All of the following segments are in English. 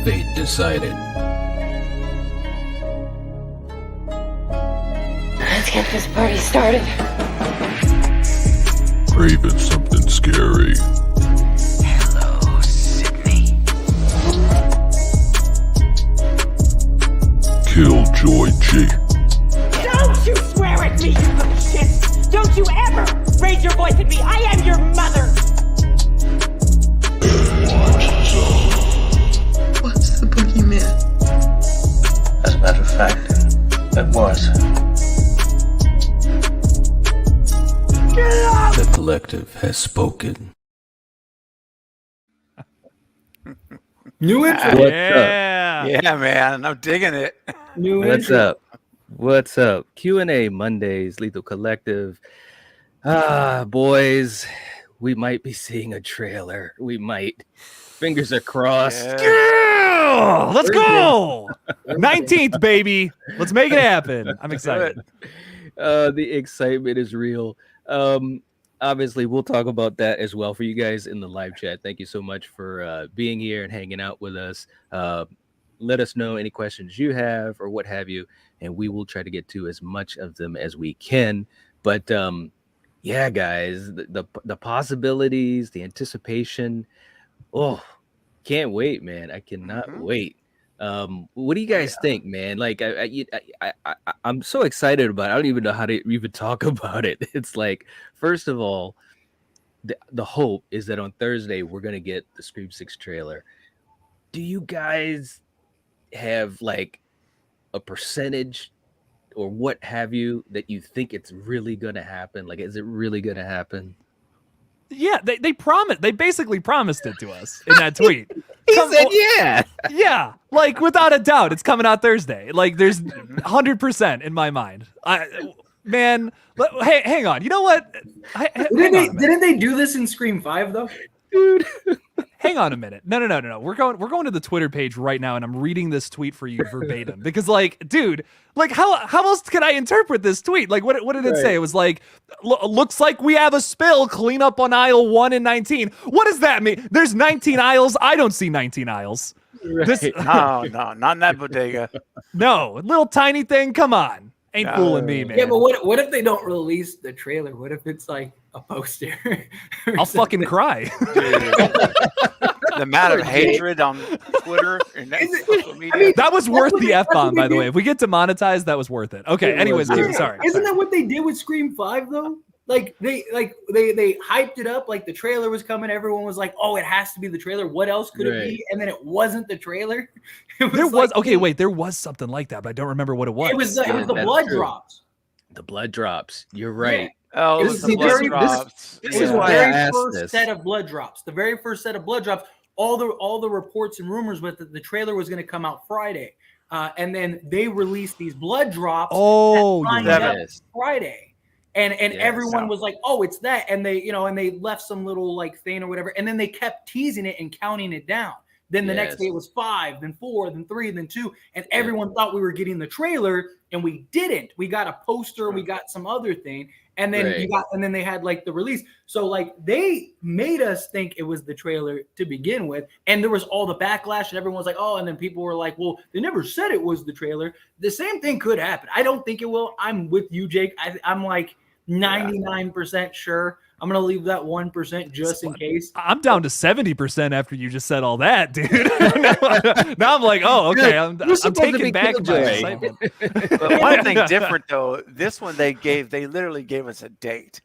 fate decided. Let's get this party started. Craven something scary. Hello, Sydney. KillJoy Jake. Don't you swear at me, you little shit! Don't you ever raise your voice at me! I am your mother! Nightwatch Zone. What's the boogeyman? As a matter of fact, it was. The collective has spoken. New intro. What's Yeah, man, I'm digging it. New What's intro. up? What's up? Q&A Mondays, Lethal Collective. Boys, we might be seeing a trailer. We might. Fingers are crossed. Yeah, let's go. 19th, baby. Let's make it happen. I'm excited. The excitement is real. Obviously, we'll talk about that as well for you guys in the live chat. Thank you so much for being here and hanging out with us. Let us know any questions you have or what have you, and we will try to get to as much of them as we can. But yeah, guys, the possibilities, the anticipation. Oh, can't wait, man! I cannot wait. What do you guys think, man? Like, I'm so excited about it. I don't even know how to even talk about it. It's like, first of all, the hope is that on Thursday we're gonna get the Scream 6 trailer. Do you guys have like a percentage or what have you that you think it's really gonna happen? Like, is it really gonna happen? Yeah, they promised. They basically promised it to us in that tweet. He said, yeah. Yeah, like without a doubt, it's coming out Thursday. Like there's 100% in my mind. Man, hey, hang on. You know what? Didn't they do this in Scream 5 though? Dude, hang on a minute. No. We're going to the Twitter page right now, and I'm reading this tweet for you verbatim because, like, dude, like how else can I interpret this tweet? Like, what did it say? It was like, looks like we have a spill. Clean up on aisle 1 and 19. What does that mean? There's 19 aisles. I don't see 19 aisles. Right. No, not in that bodega. No, little tiny thing. Come on, ain't fooling me, man. Yeah, but what if they don't release the trailer? What if it's like a poster? I'll fucking cry. The amount of hatred on Twitter and social media. That was worth the F-bomb, by the way. If we get demonetized, that was worth it. Okay, anyways, sorry. Isn't that what they did with Scream 5 though? Like they hyped it up, like the trailer was coming. Everyone was like, "Oh, it has to be the trailer. What else could it be?" And then it wasn't the trailer. There was something like that, but I don't remember what it was. It was the blood drops. The blood drops. You're right. Yeah. Oh, This the blood drops. This is why I the very asked first this. set of blood drops. The very first set of blood drops. All the reports and rumors was that the trailer was going to come out Friday, and then they released these blood drops. Oh, Friday. And everyone was like, "Oh, it's that," and they left some little like thing or whatever, and then they kept teasing it and counting it down. Then the next day it was 5, then 4, then 3, then 2, and everyone thought we were getting the trailer, and we didn't. We got a poster, we got some other thing, and then then they had like the release. So like they made us think it was the trailer to begin with, and there was all the backlash, and everyone was like, "Oh," and then people were like, "Well, they never said it was the trailer." The same thing could happen. I don't think it will. I'm with you, Jake. I'm like 99% sure. I'm gonna leave that 1% just in case. I'm down to 70% after you just said all that, dude. now I'm like, oh, okay. I'm taking back my excitement. But one thing different though, this one they literally gave us a date.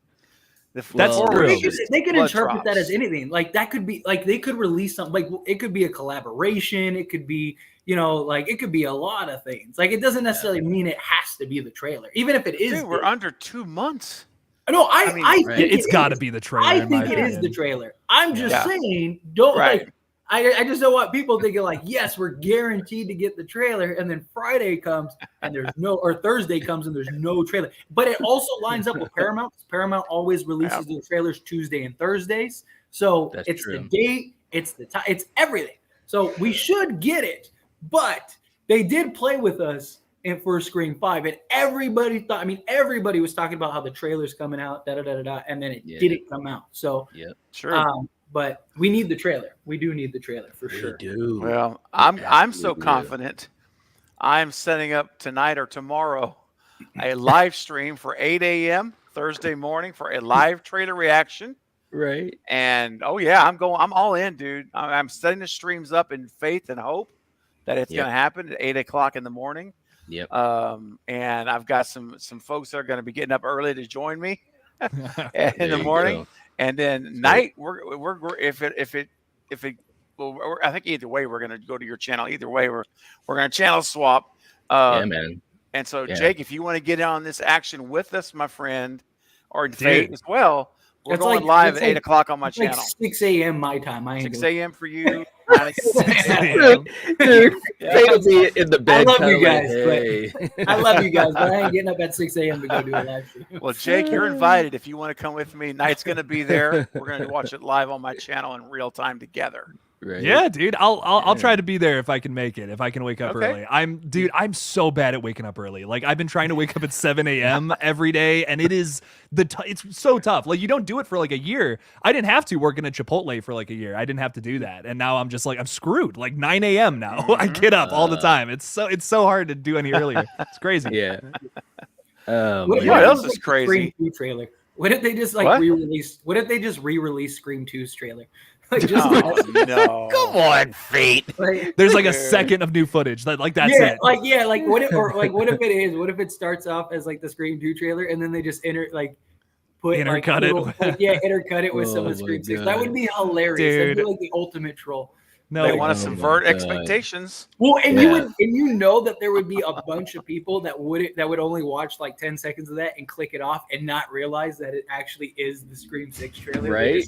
That's true. They could interpret that as anything. Like that could be like they could release something. Like it could be a collaboration. It could be like it could be a lot of things. Like it doesn't necessarily mean it has to be the trailer, even if it is. Dude, we're under 2 months. No, I think it's got to be the trailer. I think it is the trailer. I'm just saying, don't like. I just don't want people thinking like, yes, we're guaranteed to get the trailer, and then Friday comes and there's no, or Thursday comes and there's no trailer. But it also lines up with Paramount. Paramount always releases their trailers Tuesday and Thursdays, so it's the date, it's the time, it's everything. So we should get it. But they did play with us and for Scream 5, and everybody thought. I mean, everybody was talking about how the trailer's coming out, and then it didn't come out. So sure. But we need the trailer. We do need the trailer for sure. Do. Well, I'm so confident. I'm setting up tonight or tomorrow a live stream for 8 a.m. Thursday morning for a live trailer reaction. Right. And I'm all in, dude. I'm setting the streams up in faith and hope that it's going to happen at 8 o'clock in the morning. Yep. And I've got some folks that are going to be getting up early to join me in the morning. Go. And then night, we're if it well, I think either way we're going to go to your channel. Either way, we're going to channel swap. Yeah, man. And so, Jake, if you want to get on this action with us, my friend, or Faith as well, we're going live at 8 o'clock on my channel. 6 a.m. my time. 6 a.m. for you. 6 a.m. Dude, Faith'll be in the bed. I love you guys, but I love you guys, but I ain't getting up at 6 a.m. to go do a live stream. Well, Jake, you're invited if you want to come with me. Night's going to be there. We're going to watch it live on my channel in real time together. Right. Yeah, dude. I'll try to be there if I can make it. If I can wake up early. I'm so bad at waking up early. Like I've been trying to wake up at 7 a.m. every day, and it is it's so tough. Like you don't do it for like a year. I didn't have to work in a Chipotle for like a year. I didn't have to do that, and now I'm just like I'm screwed. Like 9 a.m. now. I get up all the time. It's so hard to do any earlier. It's crazy. Yeah. What else is crazy? Scream 2 trailer. What if they just like re-release? What if they just re-release Scream 2's trailer? Like just no. Come on, Fate. Like, there's like a second of new footage. That's it. What if it is? What if it starts off as like the Scream 2 trailer and then they just intercut it with some of Scream 6? That would be hilarious. That'd be like the ultimate troll. No, they want to subvert expectations. Well, and you know that there would be a bunch of people that would only watch like 10 seconds of that and click it off and not realize that it actually is the Scream 6 trailer. Right.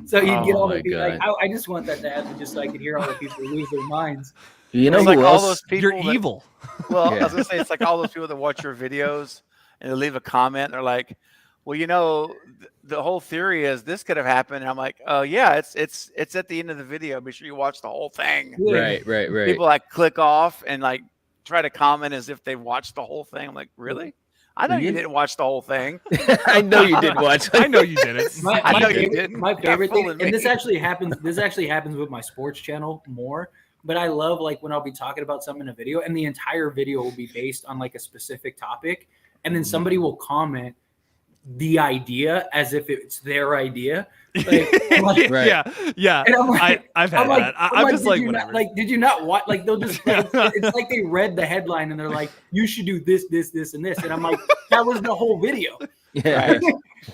So you'd get all the people like, I just want that to happen just so I could hear all the people lose their minds. You know, like who all else? those people You're evil. Well, I was gonna say it's like all those people that watch your videos and they leave a comment. And they're like, "Well, you know, the whole theory is this could have happened." And I'm like, "Oh yeah, it's at the end of the video. Be sure you watch the whole thing." Right. People like click off and like try to comment as if they watched the whole thing. I'm like, really? I know you didn't watch the whole thing. I know you did watch. I know you didn't. I know you didn't. My favorite thing, and this actually happens with my sports channel more. But I love like when I'll be talking about something in a video, and the entire video will be based on like a specific topic, and then somebody will comment the idea as if it's their idea. Like, right. Yeah. And I'm like, I've had that. I'm just like, whatever. Did you not watch? Like, they'll just, it's like they read the headline and they're like, you should do this, this, this, and this. And I'm like, that was the whole video. Yeah.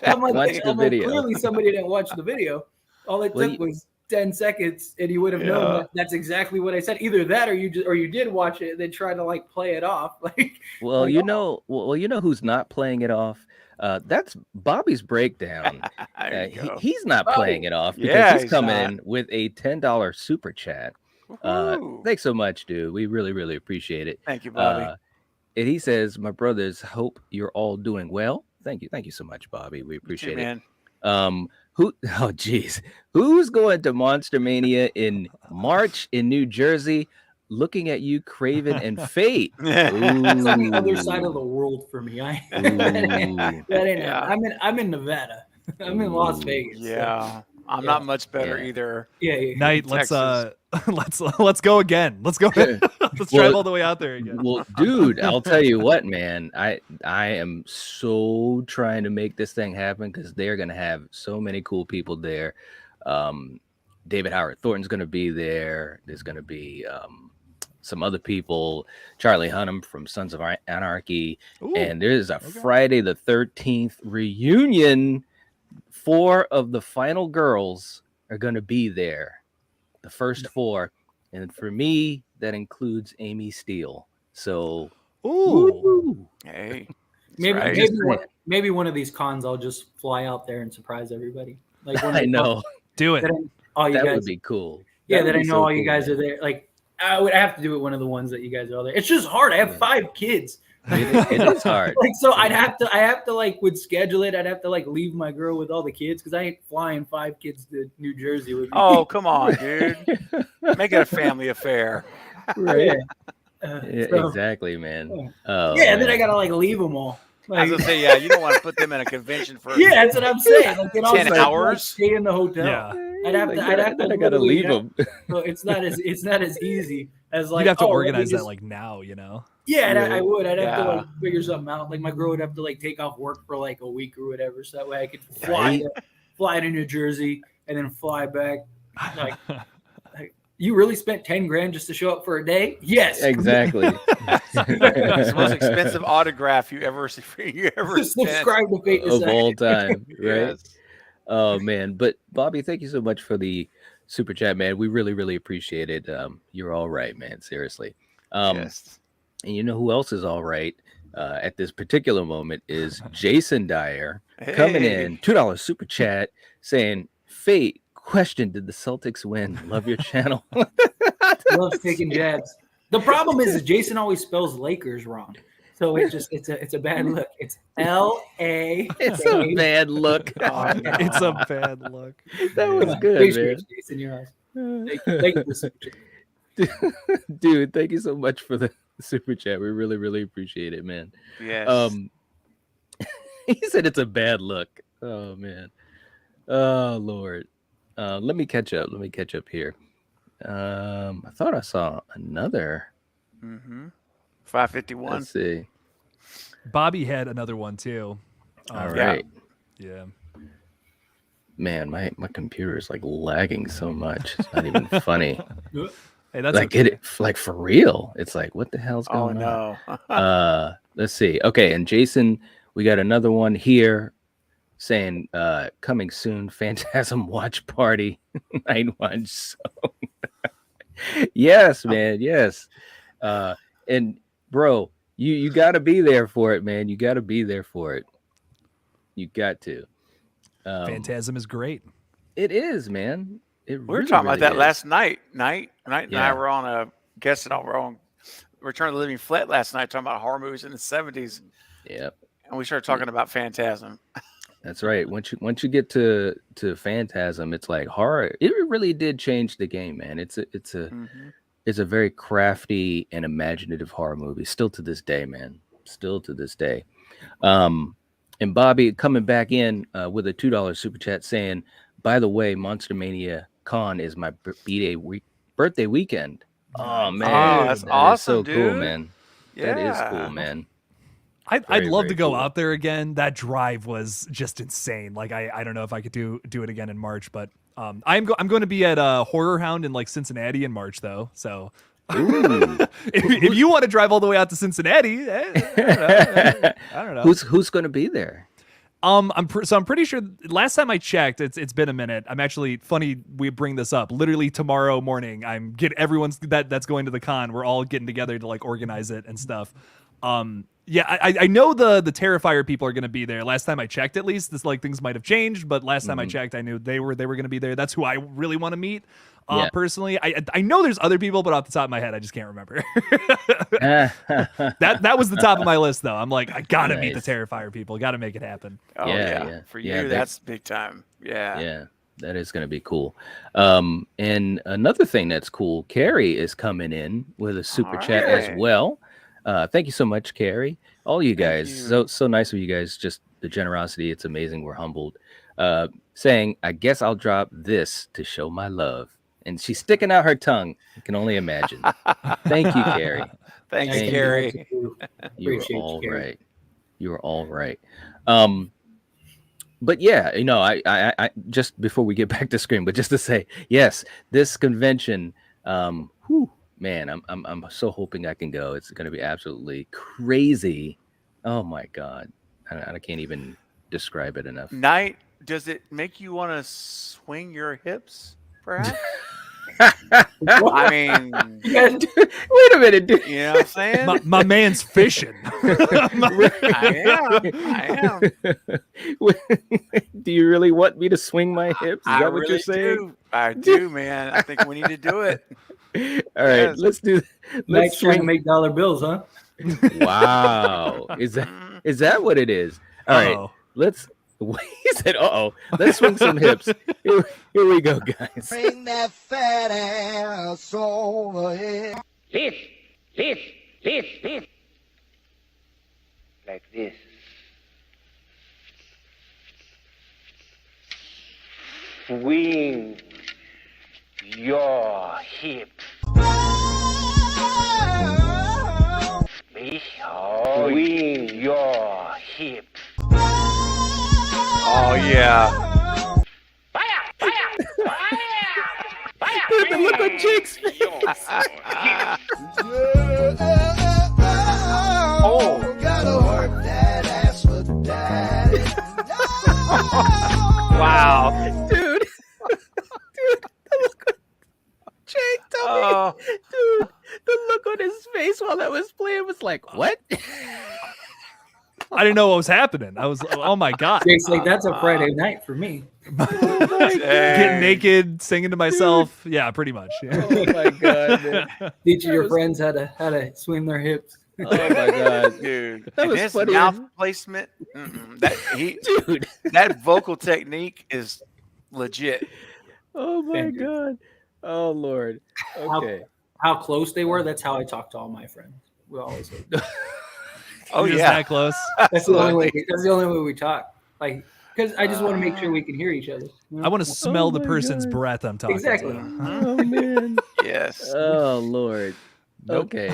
I'm like, Watch the video. Clearly somebody didn't watch the video. All it took was 10 seconds and you would have known that that's exactly what I said. Either that or you did watch it and then try to like play it off. You know who's not playing it off? That's Bobby's breakdown. He's not playing it off because he's coming in with a $10 super chat. Thanks so much, dude. We really, really appreciate it. Thank you, Bobby. And he says, "My brothers, hope you're all doing well." Thank you so much, Bobby. We appreciate it. Man. Who's going to Monster Mania in March in New Jersey? Looking at you, Craven and Fate. It's on the other side of the world for me. I'm in Nevada. I'm in Las Vegas. Yeah. So. I'm not much better either. Yeah. Night, let's go again. Let's go. Let's drive all the way out there again. Well, dude, I'll tell you what, man. I am so trying to make this thing happen because they're gonna have so many cool people there. David Howard Thornton's gonna be there. There's gonna be some other people, Charlie Hunnam from Sons of Anarchy. Ooh, and there's a Friday the 13th reunion. 4 of the final girls are going to be there. The first 4. And for me, that includes Amy Steele. So, hey, maybe one of these cons, I'll just fly out there and surprise everybody. Like I know. Do it. That would be cool. Yeah, that I know all you guys are there. Like, I would have to do it one of the ones that you guys are all there. It's just hard. I have 5 kids. It is hard. Like, so I have to like would schedule it. I'd have to like leave my girl with all the kids because I ain't flying 5 kids to New Jersey with me. Oh, come on, dude. Make it a family affair. Right. Exactly, man. Oh, yeah, and then man. I gotta like leave them all. I was Like, gonna say, yeah, you don't want to put them in a convention for yeah, that's what I'm saying. Like, 10 hours. Stay in the hotel. Yeah. I'd have to. I gotta literally leave them. So it's not as easy as like You'd have to let me organize that just- like now, you know. Yeah, and I would. I'd have to Yeah. like figure something out. Like my girl would have to like take off work for like a week or whatever, so that way I could fly to New Jersey and then fly back. Like, you really spent 10 grand just to show up for a day? Yes, Exactly. It's the most expensive autograph you ever spent. Subscribe to Fate Of all Decided. time, right? Yes. Oh man, but Bobby, thank you so much for the super chat, man. We really, really appreciate it. You're all right, man. Seriously. Yes. And you know who else is all right at this particular moment is Jason Dyer coming in, $2 super chat saying, "Fate question: did the Celtics win? Love your channel." Loves taking jabs. The problem is Jason always spells Lakers wrong. So it's a bad look. It's L-A. It's a bad look. It's a bad look. That was good, Appreciate man. it, Jason, you're awesome. Thank you for the super chat. Dude, thank you so much for the super chat. We really, really appreciate it, man. Yes. He said it's a bad look. Oh man. Oh Lord. Let me catch up. Here. I thought I saw another. 551. Let's see. Bobby had another one too. All right. Yeah. Man, my computer is like lagging so much. It's not even funny. Hey, that's like okay. like for real. It's like, what the hell's going no. on? Let's see. Okay, and Jason, we got another one here saying coming soon, Phantasm watch party. Nightwatch Zone. Yes, man, yes. And bro, you gotta be there for it, man. You gotta be there for it. You got to. Phantasm is great. It is, man. We were talking about that last night. Night and I were on we're on Return of the Living Flat last night, talking about horror movies in the 70s. Yep. And we started talking about Phantasm. That's right. Once you get to Phantasm, it's like horror. It really did change the game, man. It's a very crafty and imaginative horror movie. Still to this day, man. Still to this day. And Bobby coming back in with a $2 super chat saying, "By the way, Monster Mania Con is my birthday weekend." Oh man, that's awesome, so dude. cool, man. Yeah. That is cool, man. I'd love to go cool. out there again. That drive was just insane. Like I don't know if I could do it again in March, but I'm going to be at Horror Hound in like Cincinnati in March though. So if you want to drive all the way out to Cincinnati, I don't know. Who's going to be there? I'm pretty sure last time I checked, it's been a minute. I'm actually funny we bring this up. Literally tomorrow morning, everyone's that's going to the con. We're all getting together to like organize it and stuff. Yeah, I know the Terrifier people are going to be there. Last time I checked, at least this like things might have changed, but last time I checked, I knew they were going to be there. That's who I really want to meet. Personally, I know there's other people, but off the top of my head, I just can't remember. that was the top of my list, though. I'm like, I gotta meet the Terrifier people. Got to make it happen. Oh yeah. For you, that's big time. Yeah. That is going to be cool. And another thing that's cool, Carrie is coming in with a super chat as well. Thank you so much, Carrie. All you guys, so nice of you guys. Just the generosity, it's amazing. We're humbled. Saying, I guess I'll drop this to show my love. And she's sticking out her tongue. You can only imagine. Thank you, Carrie. Thanks, Carrie. You're all right. You're all right. But yeah, you know, I just before we get back to Scream, but just to say, yes, this convention, man, I'm so hoping I can go. It's going to be absolutely crazy. Oh my God, I can't even describe it enough. Night, does it make you want to swing your hips, perhaps? I mean, wait a minute, dude. You know what I'm saying? My man's fishing. I am. Do you really want me to swing my hips? Is that what you're saying? I do, man. I think we need to do it. All right, let's do. Let's try to make dollar bills, huh? Wow, is that what it is? All right, let's. He said, "Uh-oh, let's swing some hips." Here we go, guys. Bring that fat ass over here. This This. Like this. Swing your hips. Swing your hips. Oh yeah. Dude, the look on Jake's face. Oh. Wow. Dude, the look on Jake, dude, the look on his face while that was playing was like, what? I didn't know what was happening. I was, oh my god. Jake's like, that's a Friday night for me. Getting naked, singing to myself. Yeah, pretty much. Yeah. Oh my god, man. Teaching your friends how to swing their hips. Oh my god, Dude. That And was his funny. mouth placement, Dude. that vocal technique is legit. Oh my god. Oh Lord. Okay. How close they were, that's how I talk to all my friends. We always Oh You're just yeah. that close. that's the only way we talk. Like, because I just want to make sure we can hear each other. You know? I want to smell the my person's God. breath I'm talking Exactly. to. Oh man. Yes. Oh Lord. Nope. Okay.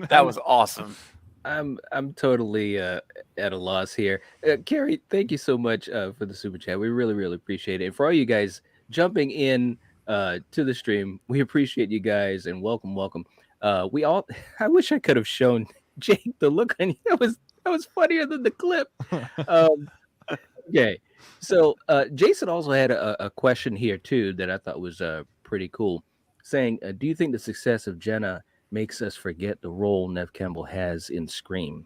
That was awesome. I'm totally at a loss here. Carrie, thank you so much for the super chat. We really appreciate it. And for all you guys jumping in to the stream, we appreciate you guys and welcome. We all I wish I could have shown Jake the look on you. That was funnier than the clip. Okay. So Jason also had a question here too that I thought was pretty cool, saying, do you think the success of Jenna makes us forget the role Neve Campbell has in Scream?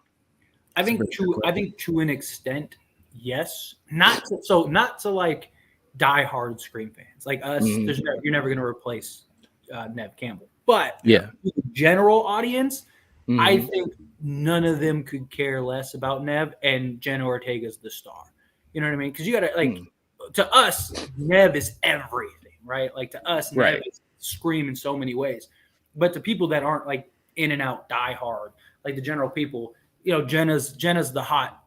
I think to an extent, yes. Not to like diehard Scream fans like us. You're never going to replace Neve Campbell. But Yeah. to the general audience, I think none of them could care less about Neve, and Jenna Ortega's the star. You know what I mean? Because you got to like to us, Neve is everything, right? Like to us, Right. Neve is Scream in so many ways. But to people that aren't like in and out diehard, like the general people, you know, Jenna's the hot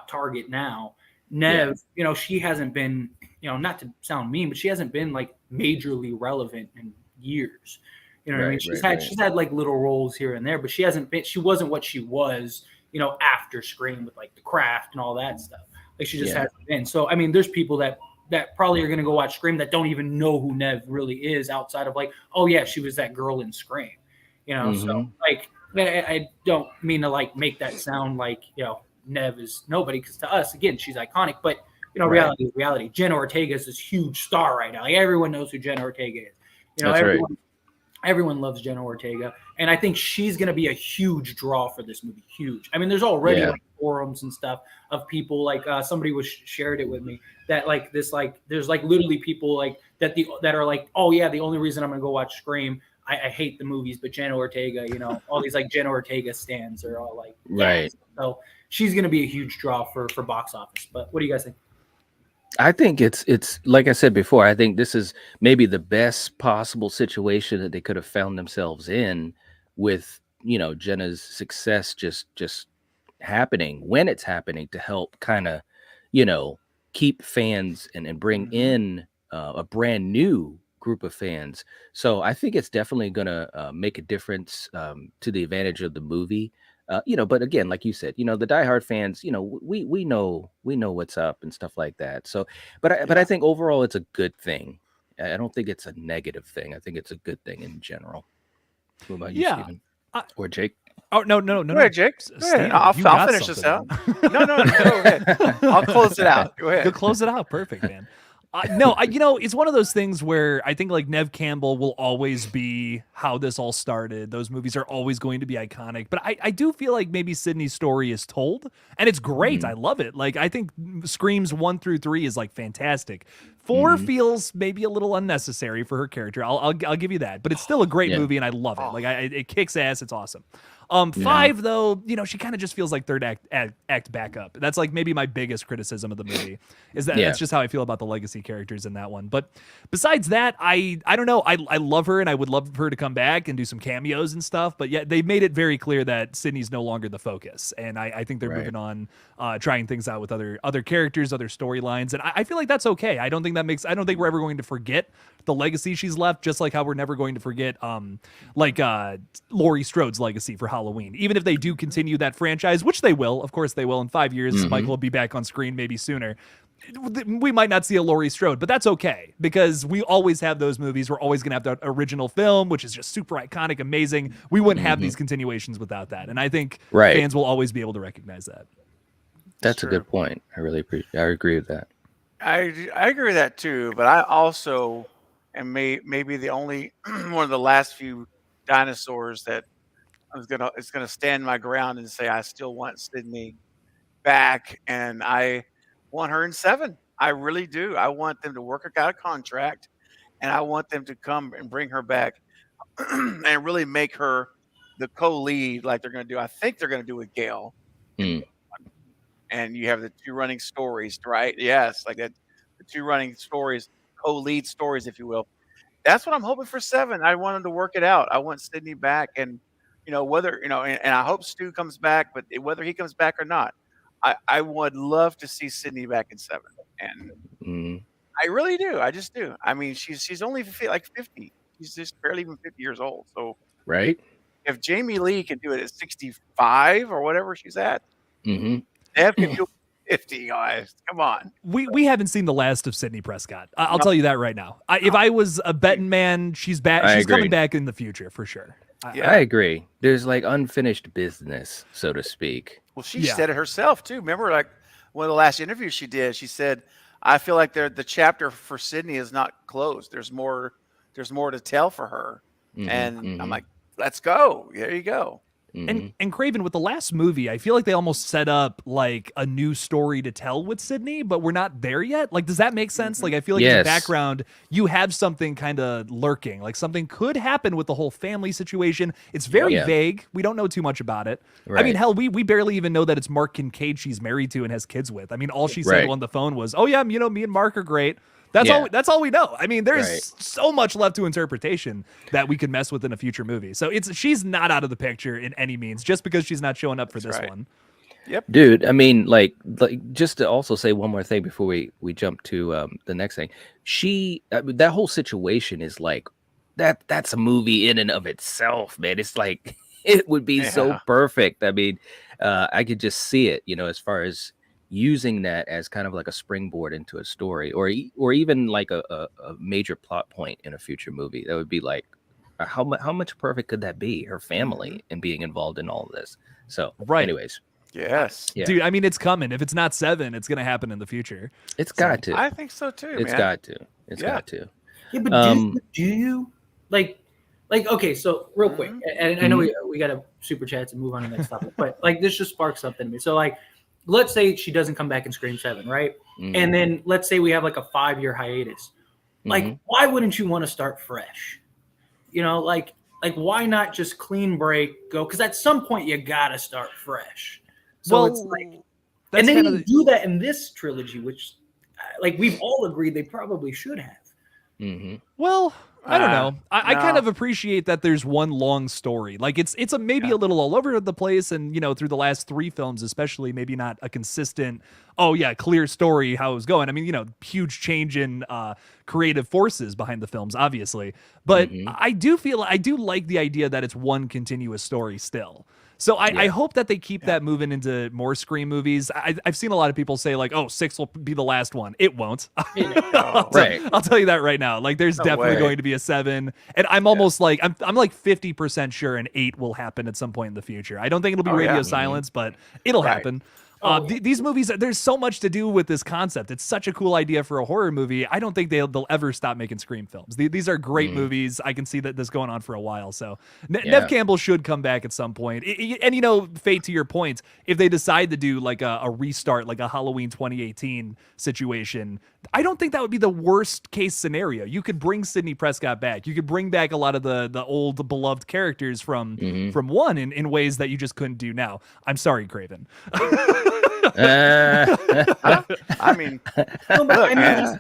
target now. Neve, you know, she hasn't been, you know, not to sound mean, but she hasn't been like majorly relevant in years. You know what I mean? She's had like little roles here and there, but she wasn't what she was, you know, after Scream with like The Craft and all that stuff. Like she just hasn't been. So I mean, there's people that probably are gonna go watch Scream that don't even know who Neve really is outside of like, oh yeah, she was that girl in Scream. You know, so like I don't mean to like make that sound like, you know, Neve is nobody, because to us, again, she's iconic, but you know, reality is reality. Jenna Ortega is this huge star right now. Like everyone knows who Jenna Ortega is. You know, everyone loves Jenna Ortega, and I think she's going to be a huge draw for this movie. Huge. I mean, there's already like forums and stuff of people like somebody was shared it with me that like this like there's like literally people like that are like, oh yeah, the only reason I'm going to go watch Scream. I hate the movies, but Jenna Ortega, you know, all these like Jenna Ortega stands are all like Right. So she's going to be a huge draw for box office. But what do you guys think? I think it's like I said before, I think this is maybe the best possible situation that they could have found themselves in, with, you know, Jenna's success just happening when it's happening, to help kind of, you know, keep fans and bring in a brand new group of fans. So I think it's definitely going to make a difference to the advantage of the movie. You know, but again, like you said, you know, the diehard fans, you know, we know what's up and stuff like that. So, but I think overall it's a good thing. I don't think it's a negative thing. I think it's a good thing in general. What about you, Steven? Or Jake? Oh no, Go ahead, Jake. Go ahead. I'll finish this out. No, go ahead. I'll close it out. Go ahead. Go close it out. Perfect, man. You know, it's one of those things where I think like Neve Campbell will always be how this all started. Those movies are always going to be iconic. But I do feel like maybe Sydney's story is told, and it's great. I love it. Like I think Screams 1 through 3 is like fantastic. 4 feels maybe a little unnecessary for her character. I'll give you that, but it's still a great movie, and I love it. Like it kicks ass. It's awesome. Five, though, you know, she kind of just feels like third act backup. That's like maybe my biggest criticism of the movie is that that's just how I feel about the legacy characters in that one. But besides that, I don't know. I love her and I would love her to come back and do some cameos and stuff. But yeah, they made it very clear that Sydney's no longer the focus. And I think they're moving on, trying things out with other characters, other storylines. And I feel like that's okay. I don't think we're ever going to forget the legacy she's left, just like how we're never going to forget Laurie Strode's legacy for Halloween. Even if they do continue that franchise, which they will, of course they will. In 5 years, Michael will be back on screen, maybe sooner. We might not see a Laurie Strode, but that's okay because we always have those movies. We're always going to have that original film, which is just super iconic, amazing. We wouldn't have these continuations without that. And I think fans will always be able to recognize that. That's a good point. I agree with that. I agree with that too, but I also am maybe the only one of the last few dinosaurs that is gonna stand my ground and say I still want Sydney back, and I want her in 7. I really do. I want them to work out a contract, and I want them to come and bring her back and really make her the co-lead like they're gonna do. I think they're gonna do with Gail. And you have the 2 running stories, right? Yes, like that, the 2 running stories, co-lead stories, if you will. That's what I'm hoping for 7. I want them to work it out. I want Sydney back, and whether and I hope Stu comes back, but whether he comes back or not, I would love to see Sydney back in 7, and I really do. I just do. I mean, she's only like 50. She's just barely even 50 years old. So if Jamie Lee can do it at 65 or whatever she's at. Dev can do 50, guys. Come on. We haven't seen the last of Sydney Prescott. I'll tell you that right now. If I was a betting man, she's back. She's coming back in the future for sure. I agree. There's like unfinished business, so to speak. Well, she said it herself too. Remember, like one of the last interviews she did, she said, "I feel like the chapter for Sydney is not closed. There's more to tell for her." And I'm like, "Let's go. There you go." And Craven, with the last movie, I feel like they almost set up like a new story to tell with Sydney, but we're not there yet. Like, does that make sense? Like, I feel like in the background, you have something kind of lurking. Like, something could happen with the whole family situation. It's very vague. We don't know too much about it. I mean, hell, we barely even know that it's Mark Kincaid she's married to and has kids with. I mean, all she said on the phone was, "Oh yeah, me and Mark are great." That's all we know. I mean, there's so much left to interpretation that we could mess with in a future movie. So she's not out of the picture in any means, just because she's not showing up for this one. Yep. Dude, I mean, like just to also say one more thing before we jump to the next thing. That whole situation is like that's a movie in and of itself, man. It's like it would be so perfect. I mean, I could just see it, as far as using that as kind of like a springboard into a story, or even like a major plot point in a future movie. That would be like, how much perfect could that be? Her family and being involved in all of this. So, anyways, dude. I mean, it's coming. If it's not 7, it's gonna happen in the future. It's got to. I think so too. It's got to. It's got to. Yeah, but do you like? Okay, so real quick, and I know we got to super chats and move on to the next topic, but like this just sparks something in me. So like, let's say she doesn't come back in Scream 7, right? And then let's say we have like a 5-year hiatus. Like, why wouldn't you want to start fresh? Like why not just clean break, go? Because at some point you gotta start fresh. So it's like, and they didn't do that in this trilogy, which, like, we've all agreed they probably should have. Well, I don't know. I kind of appreciate that there's one long story. Like it's maybe a little all over the place, and through the last 3 films, especially, maybe not a consistent, clear story how it was going. I mean, huge change in creative forces behind the films, obviously. But I do like the idea that it's one continuous story still. So I hope that they keep that moving into more Scream movies. I've seen a lot of people say like, 6 will be the last one. It won't. I'll tell you that right now. Like, there's definitely going to be a 7, and I'm almost like I'm like 50% sure an 8 will happen at some point in the future. I don't think it'll be Radio Silence, but it'll happen. These movies, there's so much to do with this concept. It's such a cool idea for a horror movie. I don't think they'll ever stop making Scream films. These are great movies. I can see that this going on for a while. So Nev Campbell should come back at some point. And Fate, to your point, if they decide to do like a restart, like a Halloween 2018 situation, I don't think that would be the worst case scenario. You could bring Sidney Prescott back. You could bring back a lot of the old beloved characters from one in ways that you just couldn't do now. I'm sorry, Craven. I mean, No, but look, man.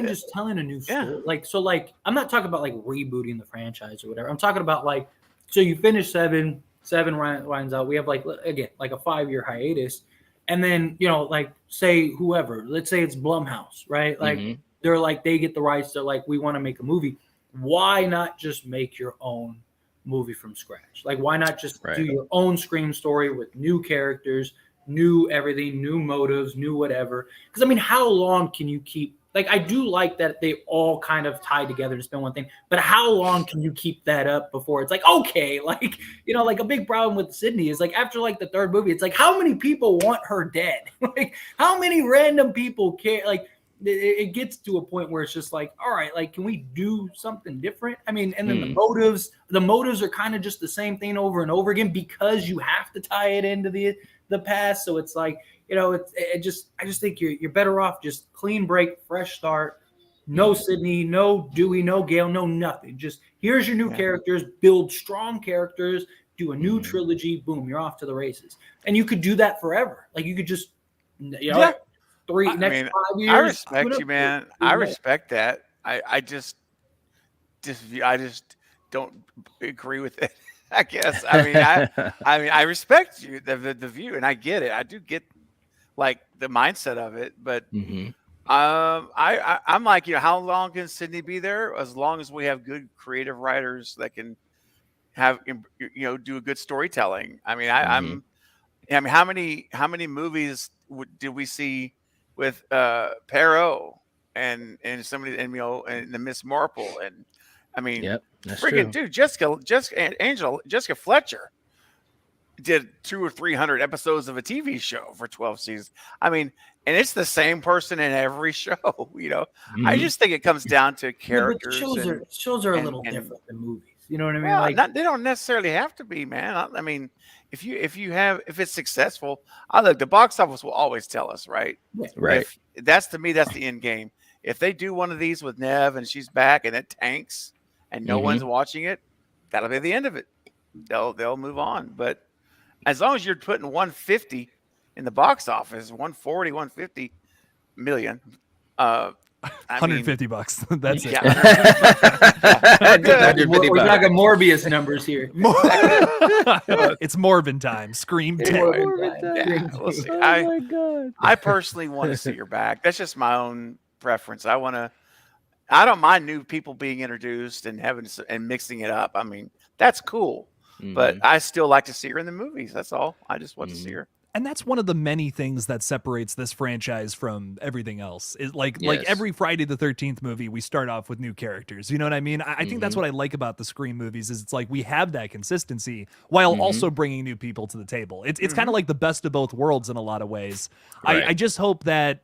just telling a new story. Like, so, like, I'm not talking about like rebooting the franchise or whatever. I'm talking about like, so you finish seven winds out. We have like, again, like a 5-year hiatus, and then, you know, like, say whoever, let's say it's Blumhouse, right? Like, they're like, they get the rights. They're like, we want to make a movie. Why not just make your own movie from scratch? Like, why not just do your own Scream story with new characters, new everything, new motives, new whatever? Because I mean, how long can you keep, like, I do like that they all kind of tie together to spin one thing, but how long can you keep that up before it's like, okay, like, you know, like a big problem with Sydney is like after like the third movie, it's like, how many people want her dead? Like, how many random people care? Like, it gets to a point where it's just like, all right, like, can we do something different? I mean, and then the motives are kind of just the same thing over and over again because you have to tie it into the past. So it's like, you know, I just think you're better off just clean break, fresh start, no Sydney, no Dewey, no Gale, no nothing. Just here's your new characters, build strong characters, do a new trilogy, boom, you're off to the races. And you could do that forever. Like, you could just, you know, 5 years. I respect you, man. I respect that. I just don't agree with it. I guess. I mean, I respect you, the view, and I get it. I do get like the mindset of it, but I'm like, you know, how long can Sydney be there? As long as we have good creative writers that can have, you know, do a good storytelling. I mean, I mean, how many movies did we see with Perot and somebody, and, you know, and the Miss Marple, and I mean, freaking dude, Jessica Fletcher did 200 or 300 episodes of a TV show for 12 seasons. I mean, and it's the same person in every show. You know, I just think it comes down to characters. Shows are a little different than movies. You know what I mean? Well, Like, they don't necessarily have to be, man. I mean, if it's successful, the box office will always tell us, right? Right. That's, to me, that's the end game. If they do one of these with Nev and she's back and it tanks and no one's watching it, that'll be the end of it. They'll move on. But as long as you're putting 150 in the box office, 140, 150 million, 150 bucks. That's it. We're talking Morbius numbers here. It's Morbin time. Scream 10. Yeah, we'll see. Oh my God. I personally want to see her back. That's just my own preference. I don't mind new people being introduced and mixing it up. I mean, that's cool. But I still like to see her in the movies. That's all. I just want to see her. And that's one of the many things that separates this franchise from everything else. Is like every Friday the 13th movie, we start off with new characters. You know what I mean? I think that's what I like about the Scream movies is it's like we have that consistency while also bringing new people to the table. It's kind of like the best of both worlds in a lot of ways. Right. I just hope that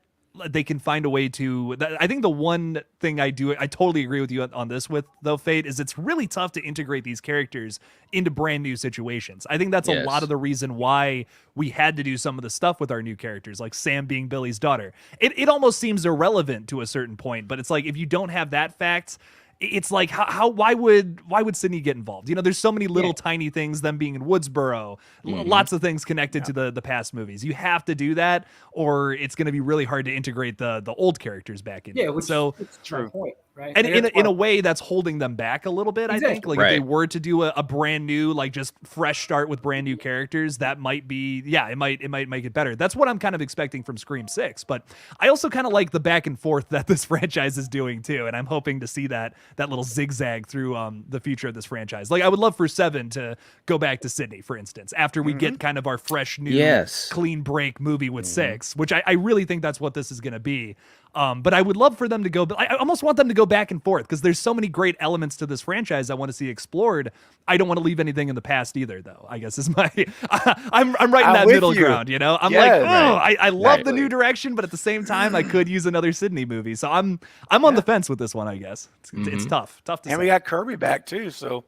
they can find a way to. I think the one thing I totally agree with you on this with, though, Fate, is it's really tough to integrate these characters into brand new situations. I think that's a lot of the reason why we had to do some of the stuff with our new characters, like Sam being Billy's daughter. It almost seems irrelevant to a certain point, but it's like if you don't have that fact, it's like why would Sydney get involved? You know, there's so many little tiny things, them being in Woodsboro, lots of things connected to the past movies. You have to do that, or it's going to be really hard to integrate the old characters back in. Yeah, so it's true. Point, right? And in a way that's holding them back a little bit. I think like if they were to do a brand new, like just fresh start with brand new characters, that might be it might make it better. That's what I'm kind of expecting from Scream 6. But I also kind of like the back and forth that this franchise is doing too, and I'm hoping to see that little zigzag through the future of this franchise. Like I would love for 7 to go back to Sydney, for instance, after we get kind of our fresh new clean break movie with 6, which I really think that's what this is going to be. But I would love for them to go, but I almost want them to go back and forth because there's so many great elements to this franchise I want to see explored. I don't want to leave anything in the past either, though, I guess is my, I'm right in that middle ground, you know? I'm I love the new direction, but at the same time, I could use another Sydney movie. So I'm on the fence with this one, I guess. It's tough to say. And we got Kirby back too, so.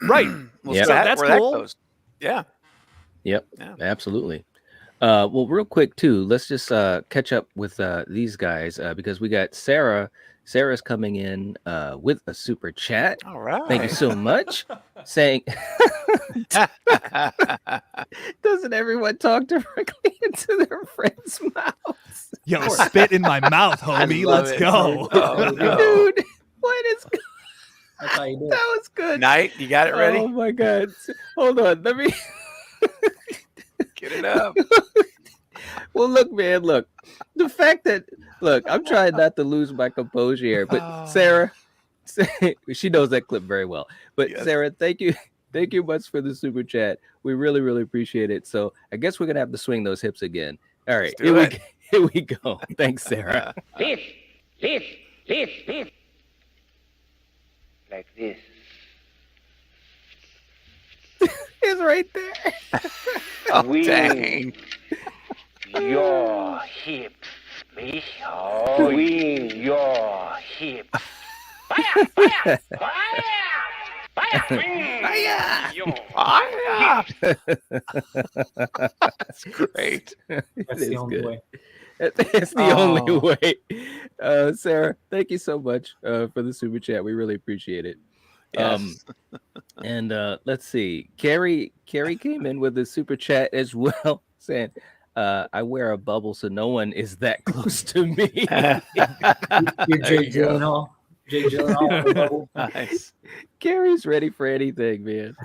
Right. Yep. So that's cool. Yeah. Yep. Yeah. Absolutely. Well, real quick too, let's just catch up with these guys because we got Sarah. Sarah's coming in with a super chat. All right. Thank you so much. Saying, doesn't everyone talk directly into their friends' mouths? Yo, spit in my mouth, homie. Let's go. Oh, no. Dude, what is going That's how you do it. That was good. Night, you got it ready? Oh my god. Hold on. Let me Get it up. Well, look, man, look. The fact that I'm trying not to lose my composure here, but Sarah, she knows that clip very well. But Yes. Sarah, thank you much for the super chat. We really, really appreciate it. So I guess we're gonna have to swing those hips again. All right, Let's here we go. Thanks, Sarah. This. Like this. It's right there. Oh, Swing dang. your hips, me. Swing your hips. Fire! Fire! Fire! Fire! Fire! Your That's great. It That's is the only good. way. It's the only way. Sarah, thank you so much for the super chat. We really appreciate it. Yes. And let's see. Carrie came in with a super chat as well, saying, I wear a bubble so no one is that close to me. You're Jake Gyllenhaal. Jake Gyllenhaal. the bubble. Nice. Carrie's ready for anything, man.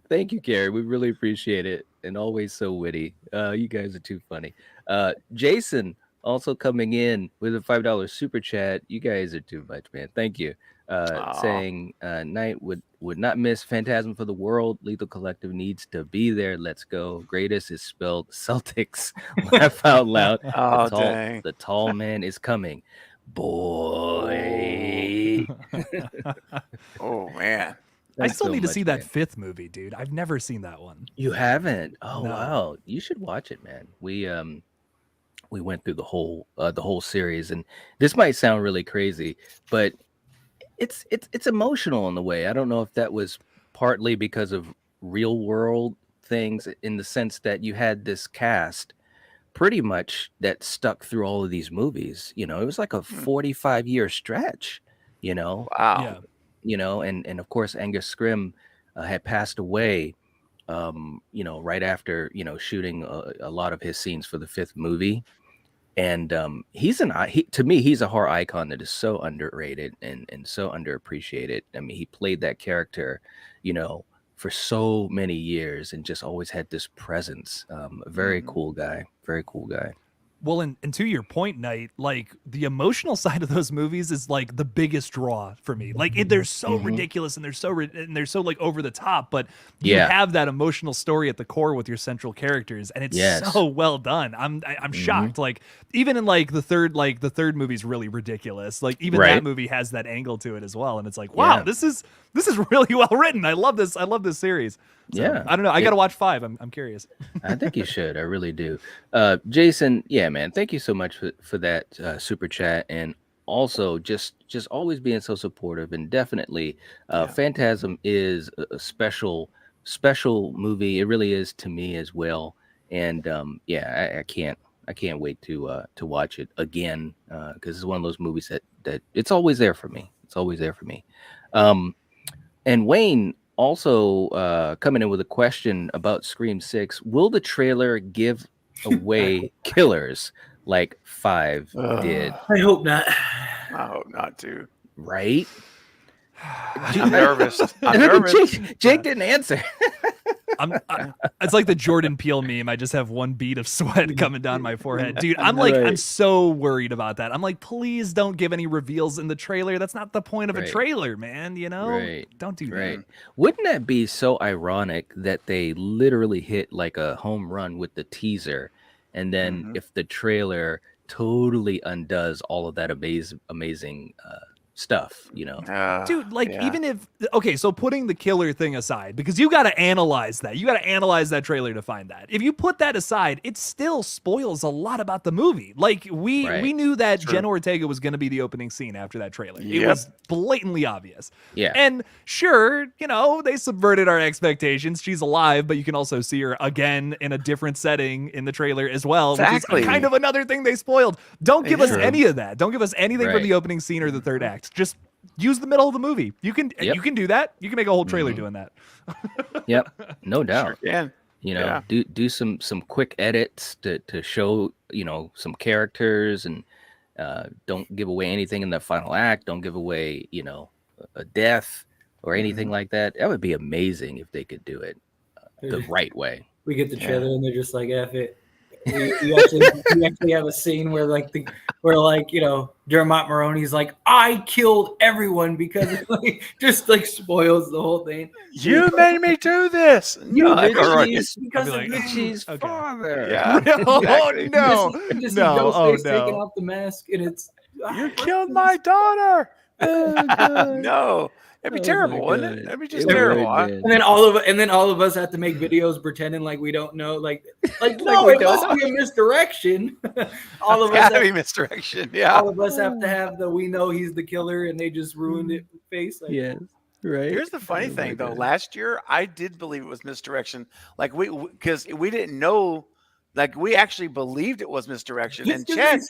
Thank you, Carrie. We really appreciate it. And always so witty. You guys are too funny. Jason also coming in with a $5 super chat. You guys are too much, man. Thank you. Saying Knight would not miss Phantasm for the world. Lethal Collective needs to be there. Let's go. Greatest is spelled Celtics. Laugh out loud. Oh, dang. The tall man is coming. Boy. Oh, man. I Thanks still so need to much, see that man. 5th movie, dude. I've never seen that one. You haven't? Oh No. wow. You should watch it, man. We went through the whole series, and this might sound really crazy, but it's emotional in the way. I don't know if that was partly because of real world things, in the sense that you had this cast pretty much that stuck through all of these movies. You know, it was like a 45-year stretch, you know. Wow. Yeah. You know, and of course Angus Scrimm had passed away you know, right after, you know, shooting a lot of his scenes for the 5th movie. And to me, he's a horror icon that is so underrated and so underappreciated. I mean, he played that character, you know, for so many years and just always had this presence. Very cool guy. Very cool guy. Well, and to your point, Knight, like the emotional side of those movies is like the biggest draw for me. Like they're so ridiculous and they're so like over the top, but you have that emotional story at the core with your central characters, and it's so well done. I'm shocked. Like even in like the third movie's really ridiculous. Like even that movie has that angle to it as well, and it's like, wow, this is really well written. I love this series. So, I don't know. I got to watch 5. I'm curious. I think you should. I really do. Jason, yeah, man. Thank you so much for that super chat, and also just always being so supportive. And definitely, Phantasm is a special movie. It really is to me as well. And I can't wait to watch it again because it's one of those movies that it's always there for me. It's always there for me. And Wayne also coming in with a question about Scream 6. Will the trailer give away killers like 5 did? I hope not. I hope not, too. Right? I'm nervous. I'm nervous. Jake didn't answer. It's like the Jordan Peele meme. I just have one bead of sweat coming down my forehead. Dude, I'm so worried about that. I'm like, please don't give any reveals in the trailer. That's not the point of a trailer, man. You know? Don't do that. Wouldn't that be so ironic that they literally hit like a home run with the teaser, and then if the trailer totally undoes all of that amazing stuff, you know. Dude, like even if okay, so putting the killer thing aside, because you got to analyze that. You got to analyze that trailer to find that. If you put that aside, it still spoils a lot about the movie. Like we knew that Jenna Ortega was going to be the opening scene after that trailer. It was blatantly obvious. Yeah. And sure, you know, they subverted our expectations. She's alive, but you can also see her again in a different setting in the trailer as well, which is kind of another thing they spoiled. Don't give us any of that. Don't give us anything from the opening scene or the third act. Just use the middle of the movie. You can do that. You can make a whole trailer doing that. No doubt. Sure can. You know, do some quick edits to show, you know, some characters, and don't give away anything in the final act. Don't give away, you know, a death or anything like that. That would be amazing if they could do it the right way. We get the trailer and they're just like, F it. We actually have a scene where you know, Dermot Mulroney's like, I killed everyone because it just spoils the whole thing. You made me do this. Because of Richie's father. Yeah. Oh no. Just No. Oh taking no. off the mask, and it's You killed my daughter. God. No. It'd be terrible, wouldn't it? It'd be just terrible. Huh? and then all of us have to make videos pretending like we don't know, like no, it must be a misdirection. All of us gotta be misdirection. Yeah. All of us have to have the we know he's the killer, and they just ruined it face. Like, Yes. Right. Here's the funny thing, though. Last year, I did believe it was misdirection. Like because we didn't know. Like we actually believed it was misdirection, and Chad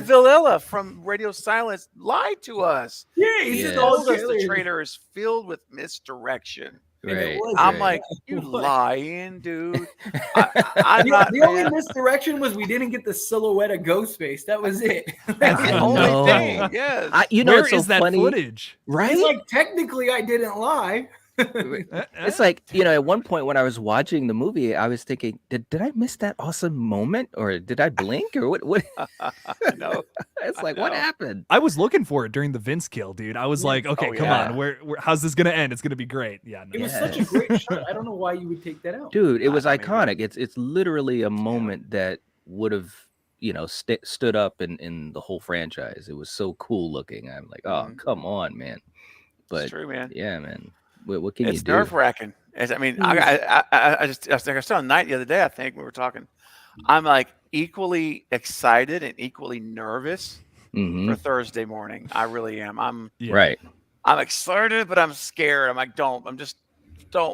Villella from Radio Silence lied to us. Yeah, he told us the trailer is filled with misdirection. Right. I'm like, you lying, dude. The only misdirection was we didn't get the silhouette of Ghostface. That was it. That's the only thing. Yes. You know, Where it's so is that funny, footage? right? It's like technically I didn't lie. It's like, you know, at one point when I was watching the movie, I was thinking, did I miss that awesome moment, or did I blink, or what? No, it's like, what happened? I was looking for it during the Vince kill, dude. I was like, okay, come on, where how's this gonna end? It's gonna be great. Yeah, no. It was such a great shot. I don't know why you would take that out, dude. It was iconic. It's literally a moment that would have, you know, stood up in the whole franchise. It was so cool looking. I'm like, oh, come on, man. But it's true, man. Yeah, man. What can you do? It's nerve wracking. I mean, I was on Night the other day. I think we were talking. I'm like equally excited and equally nervous for Thursday morning. I really am. I'm excited, but I'm scared. I'm like,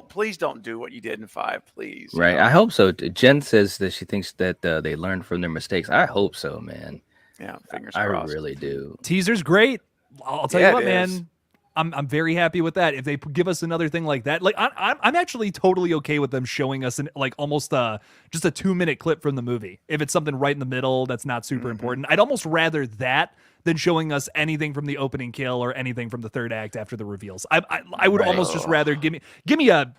please don't do what you did in 5, please. Right. I hope so. Jen says that she thinks that they learned from their mistakes. I hope so, man. Yeah, fingers I crossed. really do. Teaser's great. I'll tell you what, man. I'm very happy with that. If they give us another thing like that, like I'm actually totally okay with them showing us almost just a 2-minute clip from the movie. If it's something right in the middle that's not super important, I'd almost rather that than showing us anything from the opening kill or anything from the third act after the reveals. I would almost just rather give me a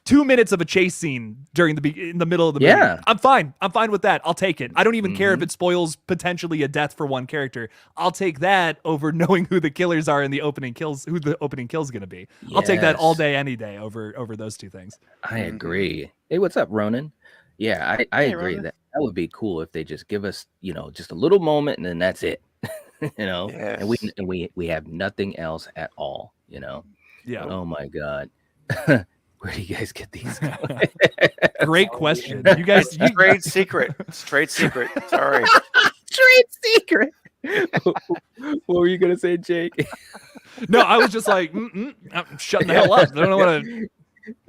2 minutes of a chase scene in the middle of the movie. Yeah. I'm fine with that. I'll take it. I don't even care if it spoils potentially a death for one character. I'll take that over knowing who the killers are in the opening kills, who the opening kill's going to be. Yes. I'll take that all day, any day over those two things. I agree. Hey, what's up, Ronan? Yeah, I agree. Ronan. That would be cool if they just give us, you know, just a little moment and then that's it. You know, and we have nothing else at all, you know. Yeah. Oh my God. Where do you guys get these? Great question. You guys, trade secret. It's trade secret. Sorry. Trade secret. What were you gonna say, Jake? No, I was just like, I'm shutting the hell up. I don't know what to.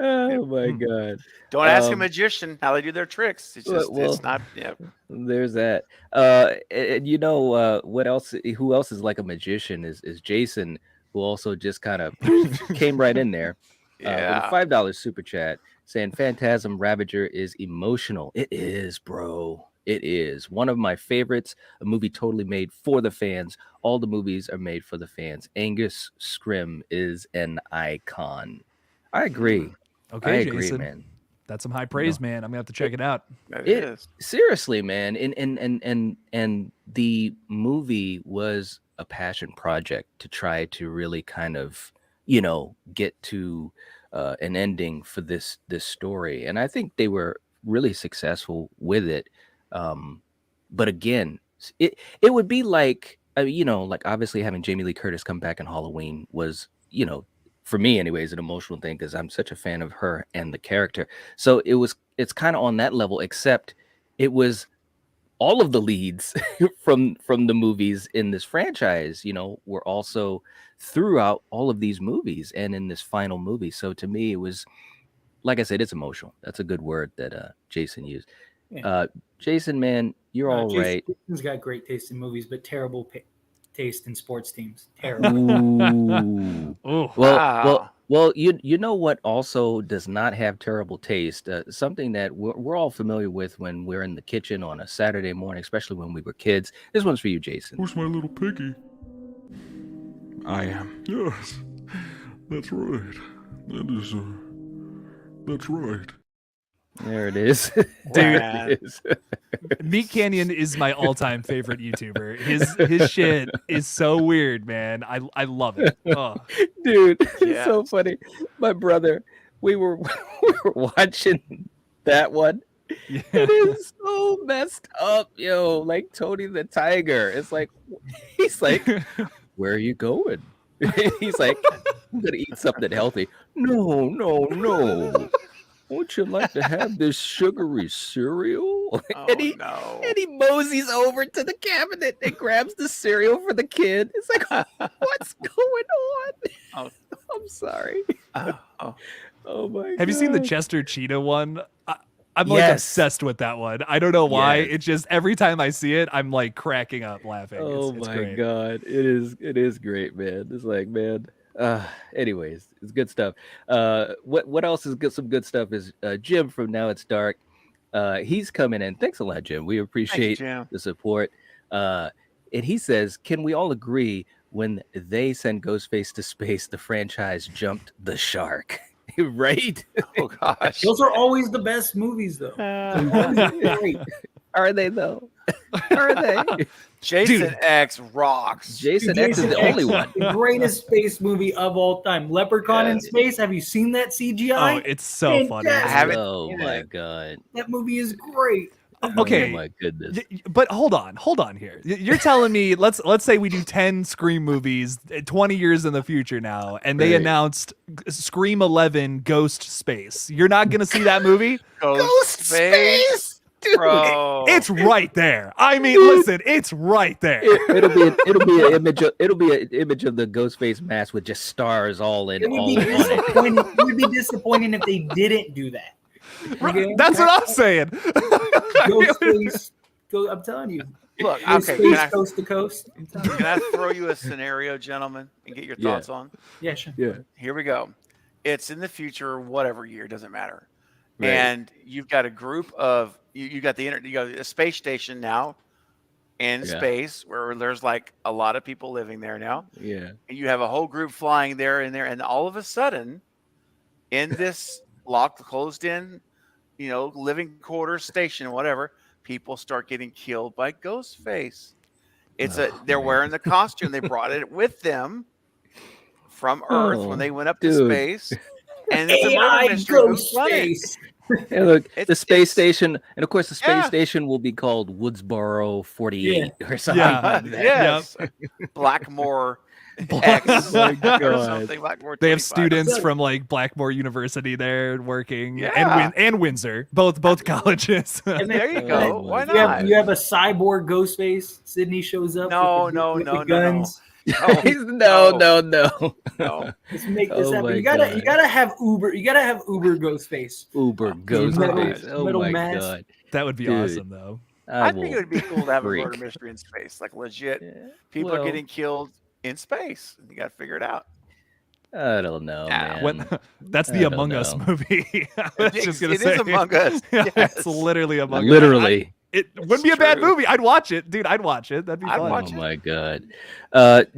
Oh my God. Don't ask a magician how they do their tricks. It's just it's not. Yeah. There's that. And you know what else? Who else is like a magician? Is Jason, who also just kind of came right in there. With a $5 super chat saying Phantasm Ravager is emotional. It is, bro. It is one of my favorites. A movie totally made for the fans. All the movies are made for the fans. Angus Scrimm is an icon. I agree. Okay, I agree, Jason. man. That's some high praise, man. I'm gonna have to check it out. It is. Seriously, man. And the movie was a passion project to try to really kind of, you know, get to an ending for this story, and I think they were really successful with it. But again, it would be like you know, like obviously having Jamie Lee Curtis come back in Halloween was, you know, for me anyways, an emotional thing because I'm such a fan of her and the character. So it's kind of on that level, except it was all of the leads from the movies in this franchise, you know, were also throughout all of these movies and in this final movie. So to me, it was, like I said, it's emotional. That's a good word that Jason used. Yeah. Jason, man, you're all right. Jason's got great taste in movies, but terrible taste in sports teams. Terrible. Ooh. Well, you know what also does not have terrible taste? Something that we're all familiar with when we're in the kitchen on a Saturday morning, especially when we were kids. This one's for you, Jason. Who's my little piggy? I am. Yes, that's right. That's right. There it is. Dude, it is. Meat Canyon is my all-time favorite YouTuber. His shit is so weird, man. I love it. Oh. Dude, it's so funny. My brother, we were watching that one. Yeah. It is so messed up, yo. Like Tony the Tiger. It's like, he's like, where are you going? He's like, I'm gonna eat something healthy. No. Won't you like to have this sugary cereal? And he moseys over to the cabinet and grabs the cereal for the kid. It's like, what's going on? Oh. I'm sorry. Oh my God. Have you seen the Chester Cheetah one? I'm like obsessed with that one. I don't know why. Yes. It's just every time I see it, I'm like cracking up laughing. It's my great. God. It is great, man. It's like, man. Anyways, it's good stuff. What else is good? Some good stuff is Jim from Now It's Dark. He's coming in. Thanks a lot, Jim. We appreciate the support. And he says, can we all agree when they send Ghostface to space, the franchise jumped the shark? Right? Oh gosh. Those are always the best movies, though. Are they though? Are they? Jason X rocks. Jason X is the only one. The greatest space movie of all time. Leprechaun in space. Have you seen that CGI? Oh, it's so funny. I haven't. Oh my God. That movie is great. Okay. Oh my goodness. But hold on here. You're telling me let's say we do 10 Scream movies 20 years in the future now, and they announced Scream 11 Ghost Space. You're not gonna see that movie? Ghost Space? Dude, Bro. it's right there. I mean, listen, it's right there. It'll be an image of the Ghostface mask with just stars all in. It would be disappointing if they didn't do that. Okay? That's what I'm saying. Ghostface, I'm telling you. Look, Ghost okay, Space, coast to coast. can I throw you a scenario, gentlemen, and get your thoughts on? Yeah, sure. Yeah. Here we go. It's in the future, whatever year, doesn't matter. Right. And you've got a group of you got a space station now in space where there's like a lot of people living there now. Yeah. And you have a whole group flying there, and all of a sudden, in this locked, closed in, living quarters station, whatever, people start getting killed by Ghostface. They're wearing the costume. They brought it with them from Earth when they went up to space. And it's a murder mystery. Who's running? Hey, look, the space station, and of course, the space station will be called Woodsboro 48 or something. Yeah. Yes. Blackmore X or something. Blackmore 25. They have students from like Blackmore University there working, and Windsor, both colleges. And there you go. Why not? You have a cyborg Ghostface. Sydney shows up. No, guns. No. Let's make this happen. You gotta have Uber. You gotta have Uber Ghostface. Uber Ghostface. Metal mask. God. That would be awesome, though. I think it would be cool to have a murder mystery in space, like legit. People are getting killed in space. You got to figure it out. I don't know, man. That's the Among Us movie. I was just gonna say it is Among Us. Yes. It's literally Among Us. Literally. It wouldn't be a bad movie. I'd watch it, dude. I'd watch it. That'd be fun. Oh my God,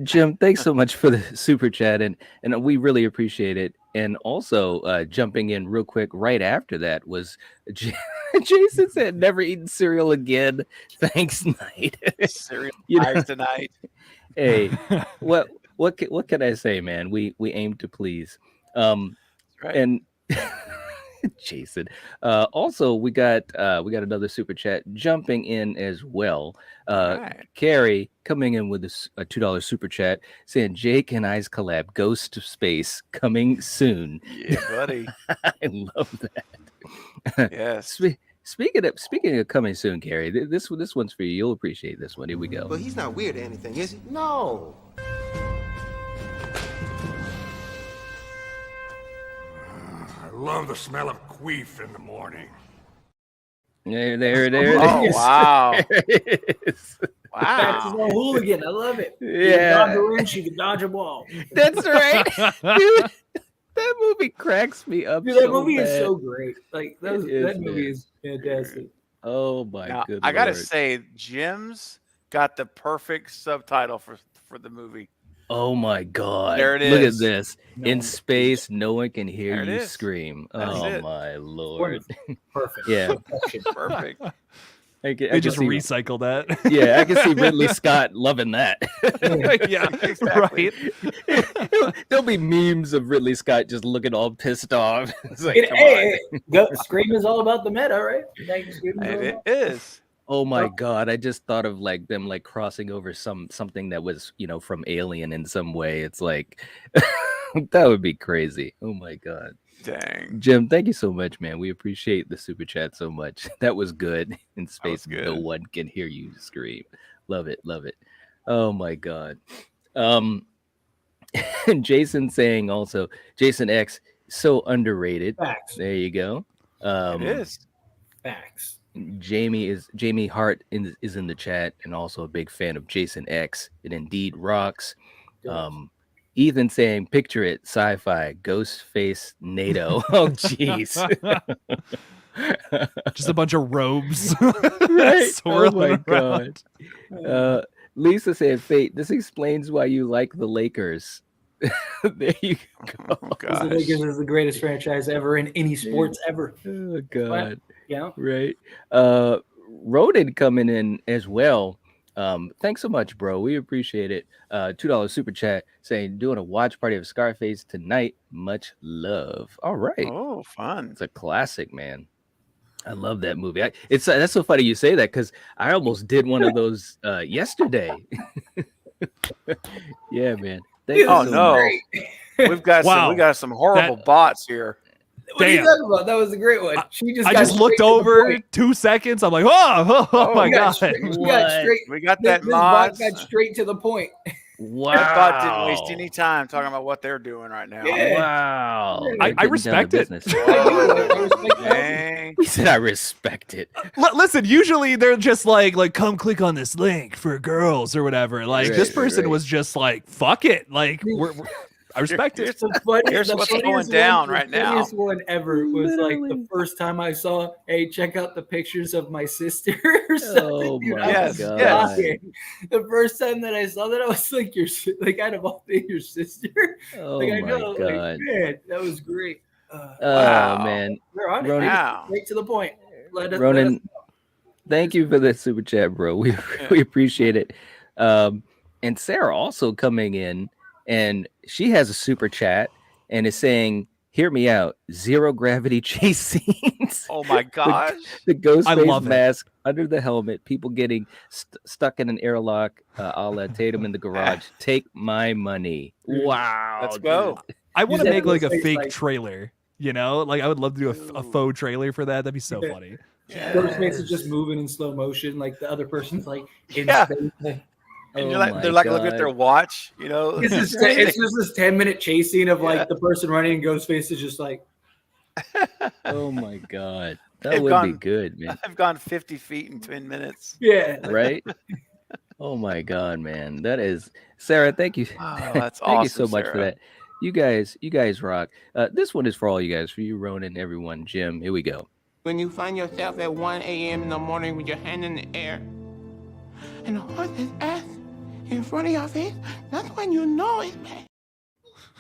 Jim, thanks so much for the super chat, and we really appreciate it. And also, jumping in real quick right after that was Jason said, "Never eaten cereal again." Thanks, Night. Cereal tonight. Hey, what can I say, man? We aim to please. Right. And Jason. Also, we got another super chat jumping in as well. Right. Carrie coming in with a $2 super chat saying Jake and I's collab Ghost of Space coming soon. Yeah, buddy. I love that. Yes. Speaking of coming soon, Carrie, this one's for you. You'll appreciate this one. Here we go. But he's not weird or anything, is he? No. I love the smell of queef in the morning. There it Oh, is. wow. There it is. That's his Wow. own hooligan. I love it. You Yeah. can dodge a wrench, you can dodge a ball. That's right. Dude, that movie cracks me up. Dude, that so movie is bad. so great. Like that movie is fantastic. Oh my Now, good I gotta Lord. say, Jim's got the perfect subtitle for the movie. Oh my God. There it Look at is. this. No In one- space, no one can hear There it you is. scream. That's Oh it. my Lord. Wonderful. Perfect. Yeah. Perfection. Perfect. I can, I They can just see, recycle that. yeah, I can see Ridley Scott loving that. Yeah, Exactly. right. There'll be memes of Ridley Scott just looking all pissed off. It's like, come on. Hey, Scream is all about the meta, right? Like, Scream is all And it about- is. Oh my God! I just thought of like them like crossing over something that was from Alien in some way. It's like that would be crazy. Oh my God, Dang. Jim, thank you so much, man. We appreciate the super chat so much. That was good. In space, good. no one can hear you scream. Love it, love it. Oh my God. Jason saying also, Jason X so underrated. Facts. There you go. It is. Facts. Jamie Hart is in the chat and also a big fan of Jason X. It indeed rocks. Ethan saying, picture it, sci-fi, Ghostface, NATO. Oh, jeez. Just a bunch of robes. Right? Oh swirling my around. God. Lisa said, Fate, this explains why you like the Lakers. There you go. Oh, The gosh. Lakers is the greatest franchise ever in any sports ever. Oh God. Yeah. Right. Roden coming in as well. Thanks so much, bro. We appreciate it. $2 super chat saying doing a watch party of Scarface tonight. Much love. All right. Oh, fun. It's a classic, man. I love that movie. That's so funny you say that because I almost did one of those yesterday. Yeah, man. Thank you Oh so no. much. We got some horrible bots here. What are you Damn. talking about? That was a great one. She just I got just straight looked to the over point. 2 seconds. I'm like, oh my We got God. straight- we got What? straight. We got This that bot mod. got straight to the point. Wow. That bot didn't waste any time talking about what they're doing right now. Yeah. Wow. I They're getting down to respect it. business. I respect that. Dang. He said, I respect it. Listen, usually they're just like come click on this link for girls or whatever. Like Right, this person right. was just like, fuck it. Like I respect it. Here's The funniest- Here's the what's funniest going down one, right the now. funniest one ever was like the Literally. first time I saw, hey, check out the pictures of my sister or something. Oh Dude, my I Yes, was God. dying. The first time that I saw that, I was like, like out of all things, your sister. Oh Like I my know, God. like, man, that was great. Oh Wow. man. We're on it. Ronan- Wow. Straight to the point. Let us Ronan, know. thank you for the super chat, bro. We appreciate it. And Sarah also coming in, and she has a super chat and is saying, "Hear me out. Zero gravity chase scenes. Oh my gosh. The ghost I face love it. mask under the helmet. People getting stuck in an airlock. A la Tatum in the garage. Take my money. Wow. Let's dude. go. I want to Use make that like a face, fake like- trailer. You know, like I would love to do a faux trailer for that. That'd be so Yeah. funny. Ghostface is just moving in slow motion, like the other person's like in Yeah. space. Like, And Oh you're like, my they're like looking at God. their watch, you know. it's just this 10-minute chase scene of like Yeah. the person running and Ghostface is just like, Oh my God. That They've would be gone- good, man. I've gone 50 feet in 10 minutes. yeah. Right? Oh my God, man. That is Sarah. Thank you. Oh, that's Thank you so awesome, much for Sarah. that. You guys rock. This one is for all you guys, for you, Ronan, everyone. Jim, here we go. When you find yourself at 1 a.m. in the morning with your hand in the air and a horse's ass in front of your face, that's when you know it's bad.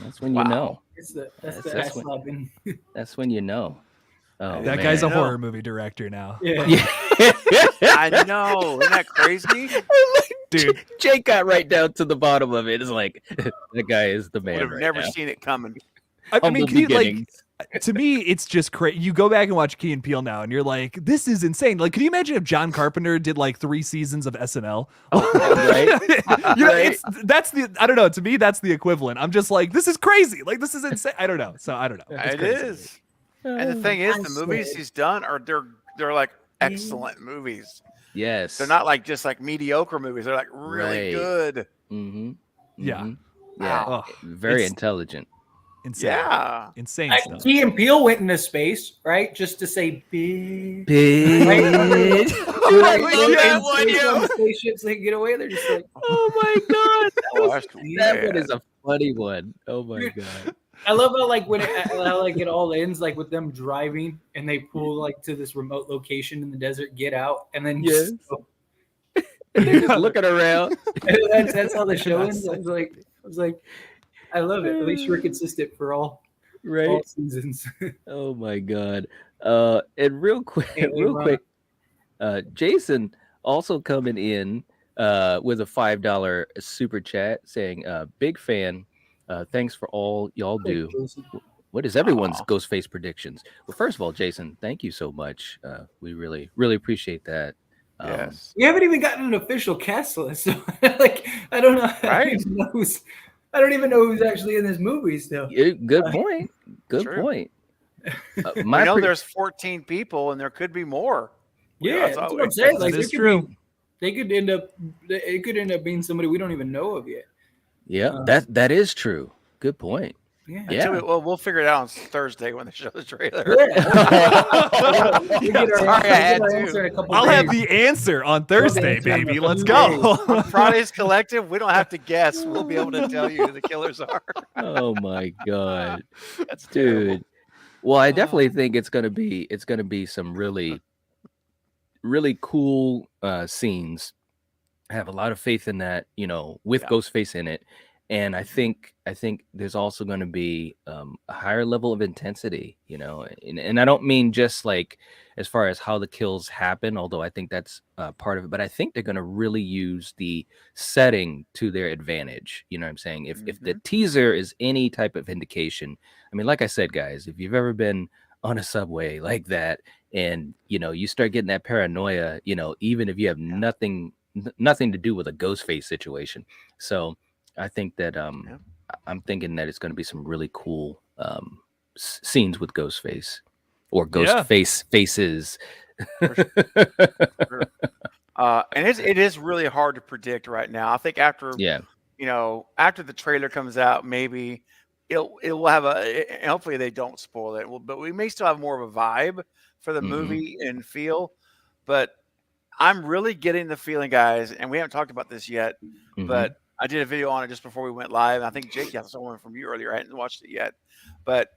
That's when Wow. you know. That's the That's ass what- slapping. That's when you know. Oh, That Man. guy's a I know. horror movie director now, Yeah. I know. Isn't that crazy? dude. Jake got right down to the bottom of it. It's like that guy is the man. Would have right never now. seen it coming. I mean, Humble can you like? beginnings. to me, it's just crazy. You go back and watch Key and Peele now, and you're like, this is insane. Like, can you imagine if John Carpenter did like 3 seasons of SNL? Right? You know, that's the, I don't know. To me, that's the equivalent. I'm just like, this is crazy. Like, this is insane. I don't know. So I don't know. It's It crazy. is. And the thing is, the movies he's done are they're like excellent movies. Yes. They're not like just like mediocre movies. They're like really good. Mm-hmm. Yeah. Yeah. Oh, Very it's intelligent. Insane. Yeah. Insane stuff. Key and Peele went into space, right? Just to say big. Big. Spaceships they get away. They're just like, Oh my god, that one Yeah. is a funny one. Oh my god. I love how like when it all ends like with them driving and they pull like to this remote location in the desert, get out, and then Yes. They're just looking around. that's how the show ends. I was like, I love it. At least you're consistent for all seasons. Oh my god. And real quick, Jason also coming in with a $5 super chat saying, big fan. Thanks for all y'all do. What is everyone's Ghostface predictions? Well, first of all, Jason, thank you so much. We really, really appreciate that. Yes. We haven't even gotten an official cast list, so like I don't know. Right? I don't even know who's actually in this movie still. Good point. Good True. point. I know there's 14 people, and there could be more. Yeah, that's what I'm saying. Like, That's true. It could end up being somebody we don't even know of yet. Yeah, that is true. Good point. Yeah. We'll figure it out on Thursday when they show the trailer. I'll have the answer on Thursday, baby. Let's go. On Friday's Collective, we don't have to guess. We'll be able to tell you who the killers are. Oh my god, That's dude. terrible. Well, I definitely think it's gonna be some really, really cool scenes. I have a lot of faith in that, with Ghostface in it. And I think there's also going to be a higher level of intensity, and I don't mean just like as far as how the kills happen, although I think that's part of it. But I think they're going to really use the setting to their advantage. You know what I'm saying? If the teaser is any type of indication, I mean, like I said, guys, if you've ever been on a subway like that, and you start getting that paranoia, even if you have nothing to do with a Ghostface situation, so. I think that I'm thinking that it's going to be some really cool scenes with Ghostface or Ghostface faces. Sure. And it is really hard to predict right now. I think after after the trailer comes out, maybe it will have hopefully they don't spoil it. But we may still have more of a vibe for the movie and feel. But I'm really getting the feeling, guys, and we haven't talked about this yet, but I did a video on it just before we went live. And I think Jake got someone from you earlier. I hadn't watched it yet. But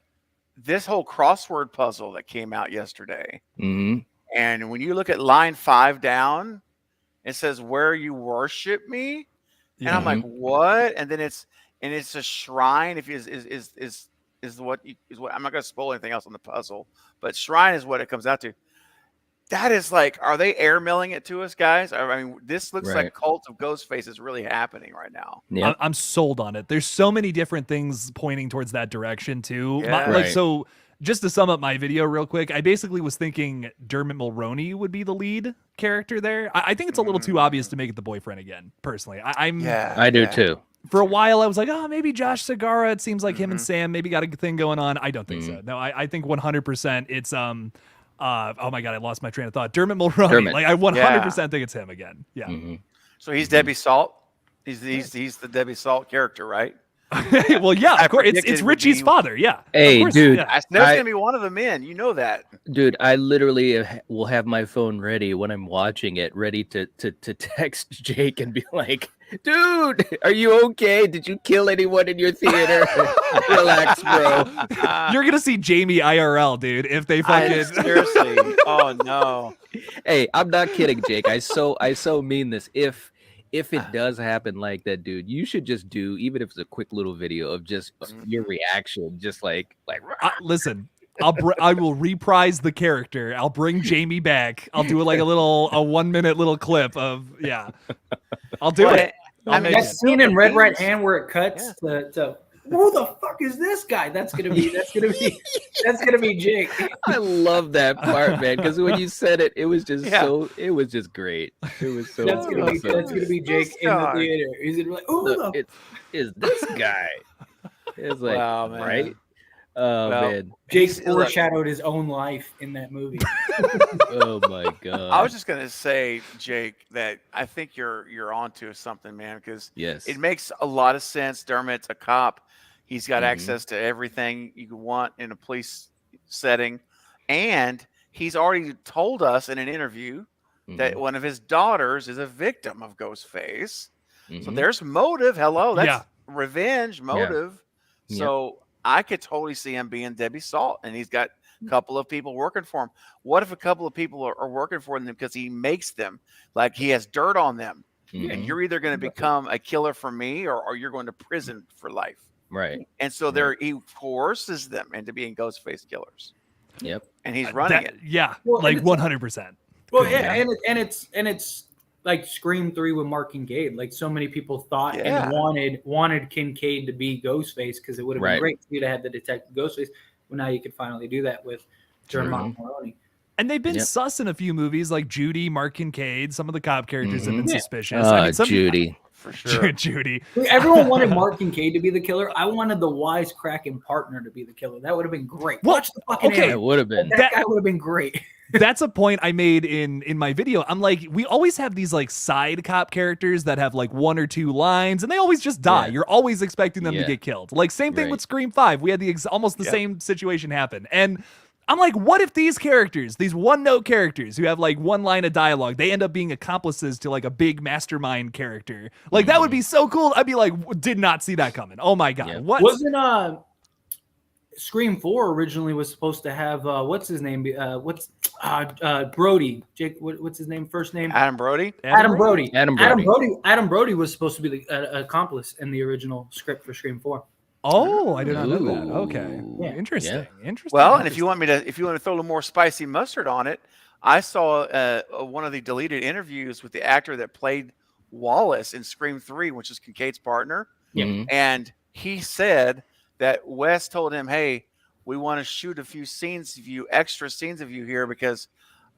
this whole crossword puzzle that came out yesterday. And when you look at line 5 down, it says, where you worship me. And I'm like, what? And then it's a shrine. If is what I'm not going to spoil anything else on the puzzle, but shrine is what it comes out to. That is like, are they airmailing it to us, guys? I mean, this looks like Cult of Ghostface is really happening right now. Yeah. I'm sold on it. There's so many different things pointing towards that direction too. Yeah. So just to sum up my video real quick, I basically was thinking Dermot Mulroney would be the lead character there. I think it's a little too obvious to make it the boyfriend again, personally. I do too. For a while, I was like, oh, maybe Josh Segarra. It seems like him and Sam maybe got a thing going on. I don't think so. No, I think 100% it's oh my god, I lost my train of thought. Dermot Mulroney. Like I 100% think it's him again. Yeah. So he's Debbie Salt. He's the Debbie Salt character, right? Well, yeah, of course. It's Richie's father. Yeah. Hey, of course, dude. Yeah. There's gonna be one of them in. You know that, dude. I literally will have my phone ready when I'm watching it, ready to text Jake and be like, dude, are you okay? Did you kill anyone in your theater? Relax, bro. You're gonna see Jamie IRL, dude. If they fucking seriously. Oh no. Hey, I'm not kidding, Jake. I so mean this. If it does happen like that, dude, you should just do, even if it's a quick little video of just your reaction, just like listen. I will reprise the character. I'll bring Jamie back. I'll do like a 1 minute little clip of I'll do it. I mean, that scene in Red Right Hand where it cuts to who the fuck is this guy? That's gonna be Jake. I love that part, man, because when you said it, it was just it was just great. It was so That's gonna be Jake in the theater. He's gonna be like, Look, it is this guy. It's like, wow, man. right? Oh, man. Jake foreshadowed his own life in that movie. Oh my god. I was just gonna say, Jake, that I think you're onto something, man, because it makes a lot of sense. Dermot's a cop. He's got access to everything you could want in a police setting. And he's already told us in an interview that one of his daughters is a victim of Ghostface. So there's motive. Hello, that's revenge motive. So I could totally see him being Debbie Salt, and he's got a couple of people working for him. What if a couple of people are working for him because he makes them, like he has dirt on them, and you're either going to become a killer for me or you're going to prison for life. Right. And so he coerces them into being Ghostface killers. Yep. And he's running it. Yeah, Well, like and it's- 100%. Well, yeah, and it's like Scream 3 with Mark Kincaid. Like so many people thought and wanted Kincaid to be Ghostface because it would have been great for you to have the detective Ghostface. Well, now you could finally do that with Dermot Mulroney. And they've been sus in a few movies like Judy, Mark Kincaid. Some of the cop characters have been suspicious. I mean, Judy. For sure. Judy. Everyone wanted Mark Kincaid to be the killer. I wanted the wisecracking partner to be the killer. That would have been great. Watch the fucking It would have been. That guy would have been great. That's a point I made in my video. I'm like, we always have these like side cop characters that have like one or two lines, and they always just die. You're always expecting them to get killed. Like same thing with Scream 5. We had almost the same situation happen. And I'm like, what if these characters, these one-note characters who have like one line of dialogue, they end up being accomplices to like a big mastermind character? Like that would be so cool. I'd be like, did not see that coming. Oh my god. What wasn't Scream 4 originally was supposed to have what's his name? Brody. Jake, what's his name? First name? Adam Brody. Adam Brody. Adam Brody was supposed to be the accomplice in the original script for Scream 4. Oh, I did not know that. Okay. Yeah. Interesting. Interesting. Well, and if you want to throw a little more spicy mustard on it, I saw one of the deleted interviews with the actor that played Wallace in Scream 3, which is Kincaid's partner. And he said that Wes told him, hey, we want to shoot a few extra scenes of you here because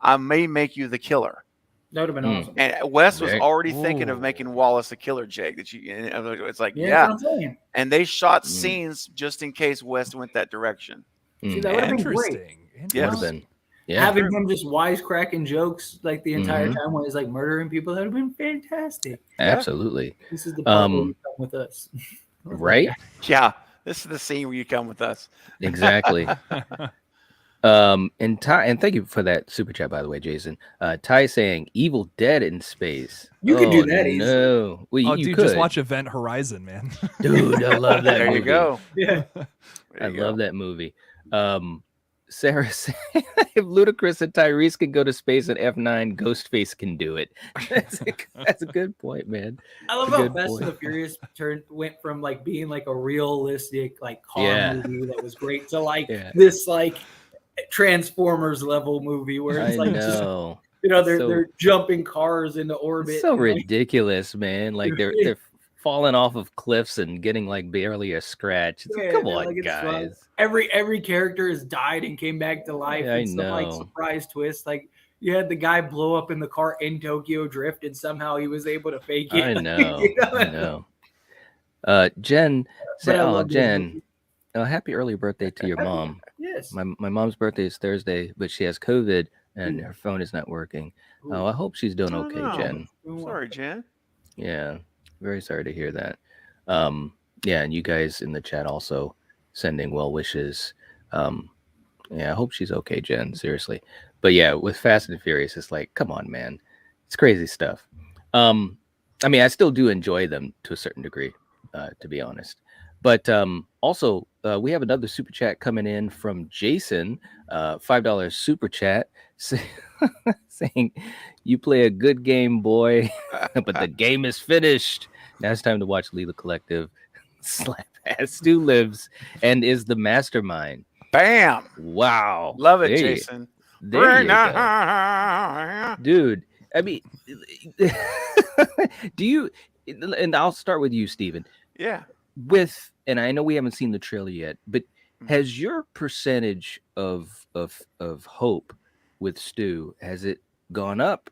I may make you the killer. That would have been awesome. And Wes was already thinking of making Wallace a killer, Jake. It's like, that's what I'm saying. And they shot scenes just in case Wes went that direction. See, that would have been great. Yes. Having him just wisecracking jokes like the entire time when he's like murdering people, that would have been fantastic. Absolutely. This is the part where you come with us. Right? Yeah. This is the scene where you come with us. Exactly. And thank you for that super chat, by the way, Jason. Ty saying Evil Dead in space. You could do that easily. No. Well, you dude, could. just watch Event Horizon, man. Dude, I love that There movie. you go. Yeah. I love that movie. Sarah saying if Ludacris and Tyrese can go to space at F9, Ghostface can do it. That's a good point, man. I love how Fast and the Furious went from like being like a realistic like car movie that was great to like this like Transformers level movie where it's like just, they're jumping cars into orbit. So ridiculous, man. Like they're falling off of cliffs and getting like barely a scratch. It's like, come on, like, guys. Every character has died and came back to life. I and some like surprise twist. Like you had the guy blow up in the car in Tokyo Drift and somehow he was able to fake it. I know. Jen said, Jen, happy early birthday to your mom. Yes. My mom's birthday is Thursday, but she has COVID and her phone is not working. Oh, I hope she's doing okay, Jen. Sorry, Jen. Yeah. Very sorry to hear that. Yeah, and you guys in the chat also sending well wishes. Yeah, I hope she's okay, Jen. Seriously. But yeah, with Fast and Furious, it's like, come on, man. It's crazy stuff. I mean, I still do enjoy them to a certain degree, to be honest. But also, we have another super chat coming in from Jason, $5 super chat, saying, "You play a good game, boy, but the game is finished. Now it's time to watch Leela Collective slap ass. Stu lives and is the mastermind." Bam! Wow, love it, Jason. There you go. Dude. I mean, do you? And I'll start with you, Steven. Yeah. and I know we haven't seen the trailer yet, but has your percentage of hope with Stu, has it gone up,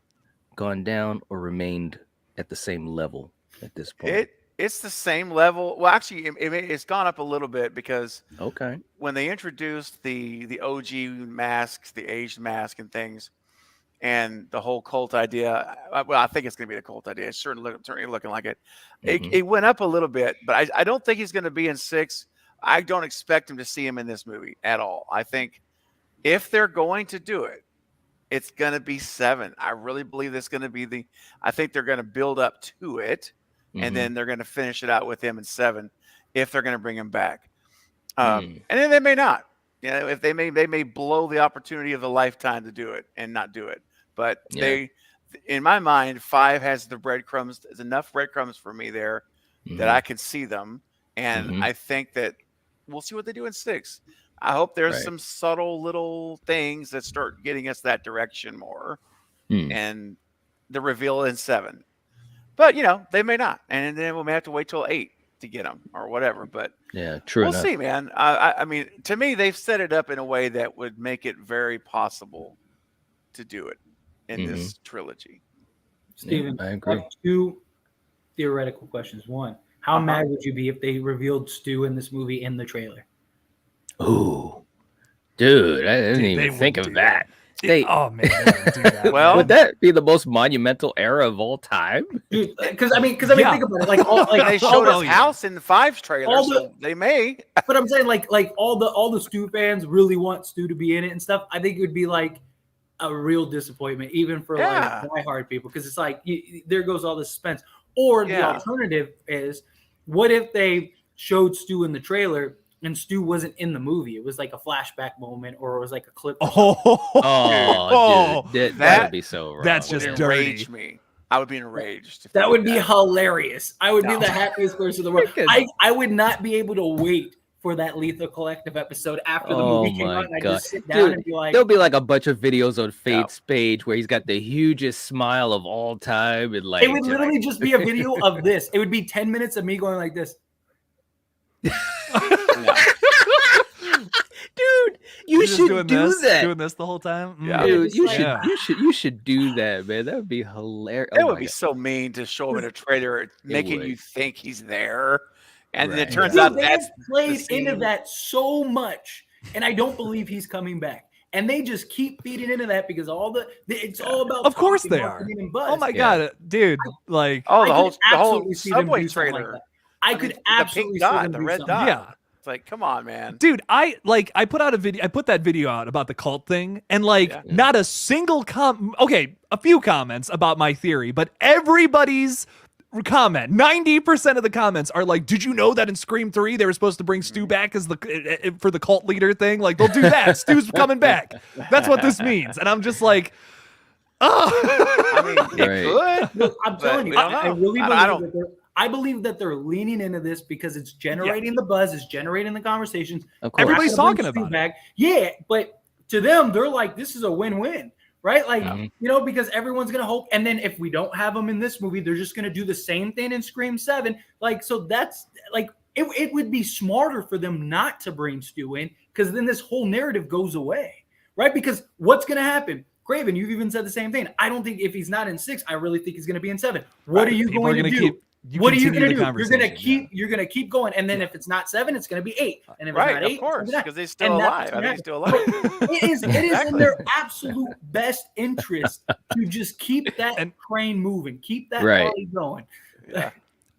gone down, or remained at the same level at this point? It's the same level. Well, actually, it's gone up a little bit because okay, when they introduced the OG masks, the aged mask and things, and the whole cult idea, well, I think it's going to be the cult idea. It's certainly looking like it. It went up a little bit, but I don't think he's going to be in 6. I don't expect him to see him in this movie at all. I think if they're going to do it, it's going to be 7. I really believe it's going to be I think they're going to build up to it. And then they're going to finish it out with him in 7 if they're going to bring him back. And then they may not. You know, if they may blow the opportunity of a lifetime to do it and not do it. But they, in my mind, 5 has the breadcrumbs. There's enough breadcrumbs for me there that I can see them. And I think that we'll see what they do in 6. I hope there's some subtle little things that start getting us that direction more. And the reveal in 7. But, you know, they may not. And then we may have to wait till 8 to get them or whatever. But yeah, true. We'll see, man. I mean, to me, they've set it up in a way that would make it very possible to do it in this trilogy. Steven, I agree. 2 theoretical questions. 1, how mad would you be if they revealed Stu in this movie in the trailer? Ooh, dude, I didn't even think of that. Oh man, they wouldn't do that. Well, would that be the most monumental era of all time? Because I mean, think about it. Like they showed his house in the 5 trailer, so they may. But I'm saying, like all the Stu fans really want Stu to be in it and stuff. I think it would be like a real disappointment, even for like diehard people, because it's like there goes all the suspense. Or the alternative is, what if they showed Stu in the trailer and Stu wasn't in the movie? It was like a flashback moment, or it was like a clip. Dude, that would be so wrong. That's just dirty. Enrage me. I would be enraged. That would be hilarious. I would be the happiest person in the world. I would not be able to wait for that Lethal Collective episode after the movie came out. And I just sit down and be like, there'll be like a bunch of videos on Fate's page where he's got the hugest smile of all time, and like it would literally just be a video of this. It would be 10 minutes of me going like this. Dude, you should do that. Doing this the whole time. Yeah, dude, you should do that, man. That would be hilarious. It would be so mean to show him in a trailer, making you think he's there, and then it turns out that's played into that so much, and I don't believe he's coming back. And they just keep feeding into that because it's all about. Of course they are. Oh my god, dude! Like the whole subway trailer. I could absolutely see them the do red something. dot. Yeah. It's like, come on, man. Dude, I put out a video. I put that video out about the cult thing, and like not a single a few comments about my theory, but everybody's comment, 90% of the comments are like, "Did you know that in Scream 3 they were supposed to bring Stu back as for the cult leader thing? Like they'll do that. Stu's coming back. That's what this means." And I'm just like, oh. I mean, it could. Look, I'm telling you, I really believe I believe that they're leaning into this because it's generating the buzz, it's generating the conversations. Everybody's talking about it. Yeah, but to them, they're like, this is a win-win, right? Like, you know, because everyone's going to hope. And then if we don't have them in this movie, they're just going to do the same thing in Scream 7. Like, so that's like, it would be smarter for them not to bring Stu in, because then this whole narrative goes away, right? Because what's going to happen? Craven, you've even said the same thing. I don't think if he's not in 6, I really think he's going to be in 7. What are you going to do? What are you going to do? You're going to keep going, and then if it's not 7, it's going to be 8, and if it's not 8, of course, because he's still alive. I think he's still alive. It is in their absolute best interest to just keep that train moving, keep that party going. Yeah.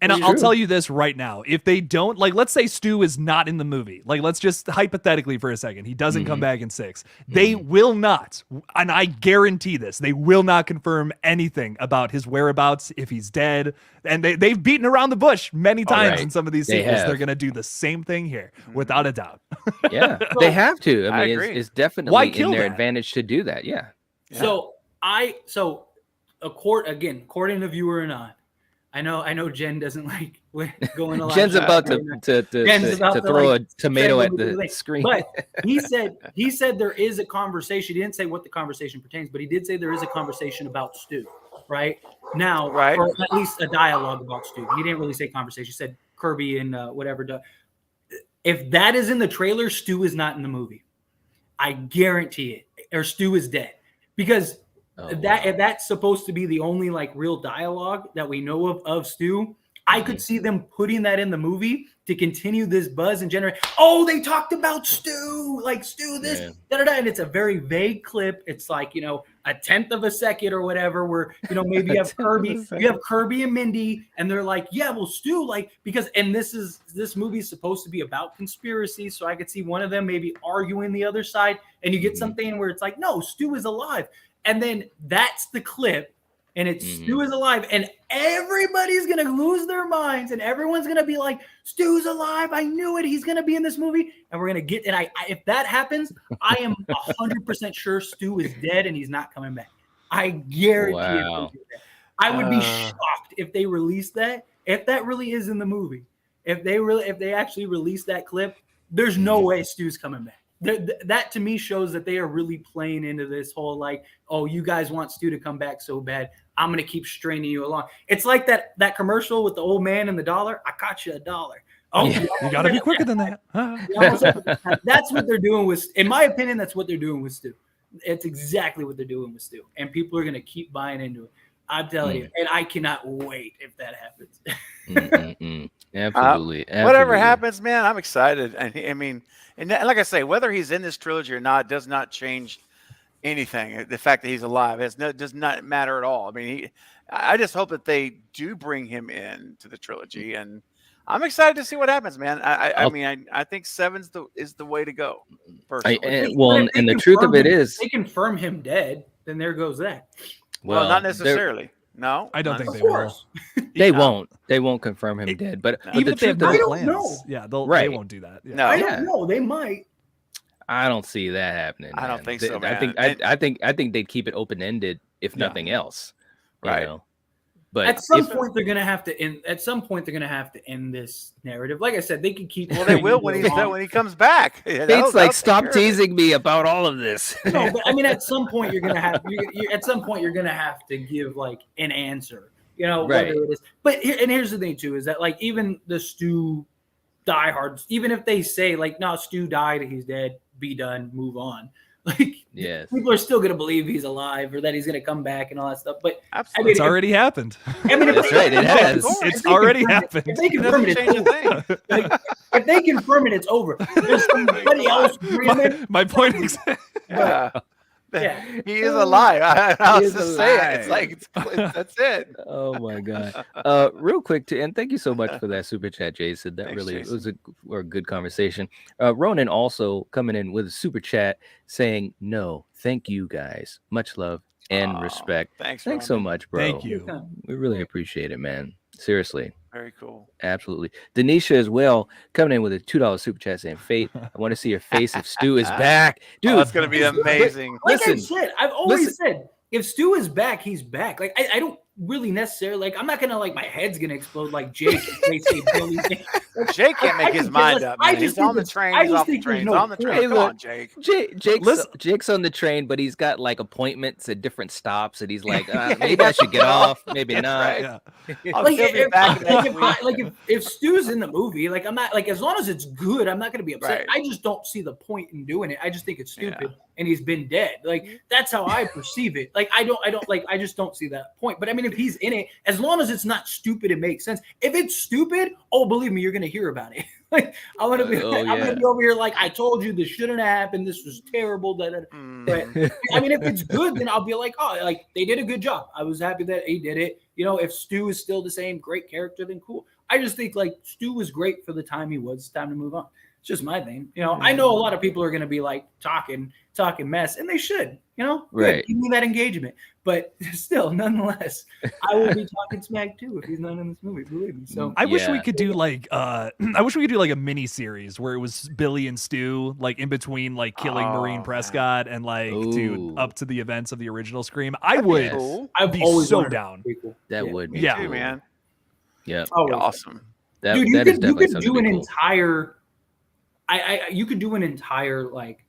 And I'll tell you this right now. If they don't, like, let's say Stu is not in the movie. Like, let's just hypothetically for a second. He doesn't come back in 6. They will not, and I guarantee this, they will not confirm anything about his whereabouts, if he's dead. And they've beaten around the bush many times in some of these sequels. They're going to do the same thing here, without a doubt. Yeah, they have to. I mean, it's definitely in their advantage to do that. Yeah. So, according to viewer or not, I know Jen doesn't like going a lot. Jen's about to throw a tomato at the screen. But he said there is a conversation. He didn't say what the conversation pertains, but he did say there is a conversation about Stu, right? Now, or at least a dialogue about Stu. He didn't really say conversation. He said Kirby and whatever. If that is in the trailer, Stu is not in the movie. I guarantee it. Or Stu is dead. Because if that's supposed to be the only like real dialogue that we know of Stu, I could see them putting that in the movie to continue this buzz and generate. Oh, they talked about Stu, like Stu this, and it's a very vague clip. It's like, you know, a 1/10 of a second or whatever, where, you know, maybe you have Kirby and Mindy, and they're like, yeah, well, Stu, like, because, and this movie is supposed to be about conspiracy, so I could see one of them maybe arguing the other side, and you get something where it's like, no, Stu is alive, and then that's the clip. And it's Stu is alive, and everybody's gonna lose their minds, and everyone's gonna be like, "Stu's alive! I knew it. He's gonna be in this movie." And we're gonna get. And if that happens, I am 100% sure Stu is dead and he's not coming back. I guarantee it. I would be shocked if they release that. If that really is in the movie, if they actually release that clip, there's no way Stu's coming back. That to me shows that they are really playing into this whole like, oh, you guys want Stu to come back so bad, I'm gonna keep straining you along. It's like that commercial with the old man and the dollar. I caught you $1. Oh, you gotta be quicker than that. That's what they're doing with. In my opinion, that's what they're doing with Stu. It's exactly what they're doing with Stu, and people are gonna keep buying into it. I'm telling you, and I cannot wait if that happens. Absolutely. Whatever happens, man, I'm excited. I mean, and like I say, whether he's in this trilogy or not does not change anything. The fact that he's alive does not matter at all. I mean, I just hope that they do bring him in to the trilogy, and I'm excited to see what happens, man. I think 7 is the way to go. Personally. And the truth of it is, they confirm him dead, then there goes that. Well, not necessarily. No, I don't think they will. They won't. They won't confirm him dead. But even if they have no plans, they won't do that. Yeah. No, I don't know. They might. I don't see that happening. I don't think so, man. I think they'd keep it open ended if nothing else. Right. You know? But at some point they're gonna have to end. At some point they're gonna have to end this narrative. Like I said, they can keep. Well, they will when he comes back. It's like, stop teasing me about all of this. No, but I mean, at some point you're gonna have. At some point you're gonna have to give like an answer. You know, right. Whether it is. But here's the thing too: is that like even the Stu diehards, even if they say like, no, Stu died, he's dead, be done, move on. Like, people are still gonna believe he's alive or that he's gonna come back and all that stuff. But absolutely, I mean, it's already happened. I mean, that's right, it has. It's already happened. If they confirm it, it's over. Like, if they confirm it, it's over. There's somebody else. My point exactly. Yeah, he is alive. I was just saying, it's like that's it. Oh my god! Real quick, and thank you so much for that super chat, Jason. That was a good conversation. Ronan also coming in with a super chat saying, "No, thank you guys. Much love and respect." Thanks so much, bro. Thank you. We really appreciate it, man. Seriously. Very cool. Absolutely. Denisha as well coming in with a $2 super chat saying, "Fate, I want to see your face if Stu is back." Dude, that's gonna be amazing. Like I said, I've always said if Stu is back, he's back. Like I don't really necessarily like. I'm not gonna like my head's gonna explode like Jake. If they say Billy. Jake can't make his mind up. Man. He's on the train. He's off the train. He's on the train. Come on, Jake. Jake's on the train, but he's got like appointments at different stops, and he's like, maybe I should get off, maybe not. Right. If Stu's in the movie, like I'm not like as long as it's good, I'm not gonna be upset. Right. I just don't see the point in doing it. I just think it's stupid, and he's been dead. Like that's how I perceive it. Like I just don't see that point. But I mean, if he's in it, as long as it's not stupid, it makes sense. If it's stupid, oh, believe me, you're gonna hear about it. Like I'm gonna be over here like I told you this shouldn't have happened. This was terrible. But I mean, if it's good, then I'll be like, oh, like they did a good job. I was happy that he did it. You know, if Stu is still the same great character, then cool. I just think like Stu was great for the time he was. It's time to move on. It's just my thing. You know, I know a lot of people are gonna be like talking mess, and they should. You know, right? Give me that engagement. But still, nonetheless, I will be talking smack too if he's not in this movie. Believe me. So I wish we could do like a mini series where it was Billy and Stu like in between like killing Maureen Prescott and like dude up to the events of the original Scream. I would be so down. That would be too, man. Yeah, awesome. Dude, you could do an entire. You could do an entire like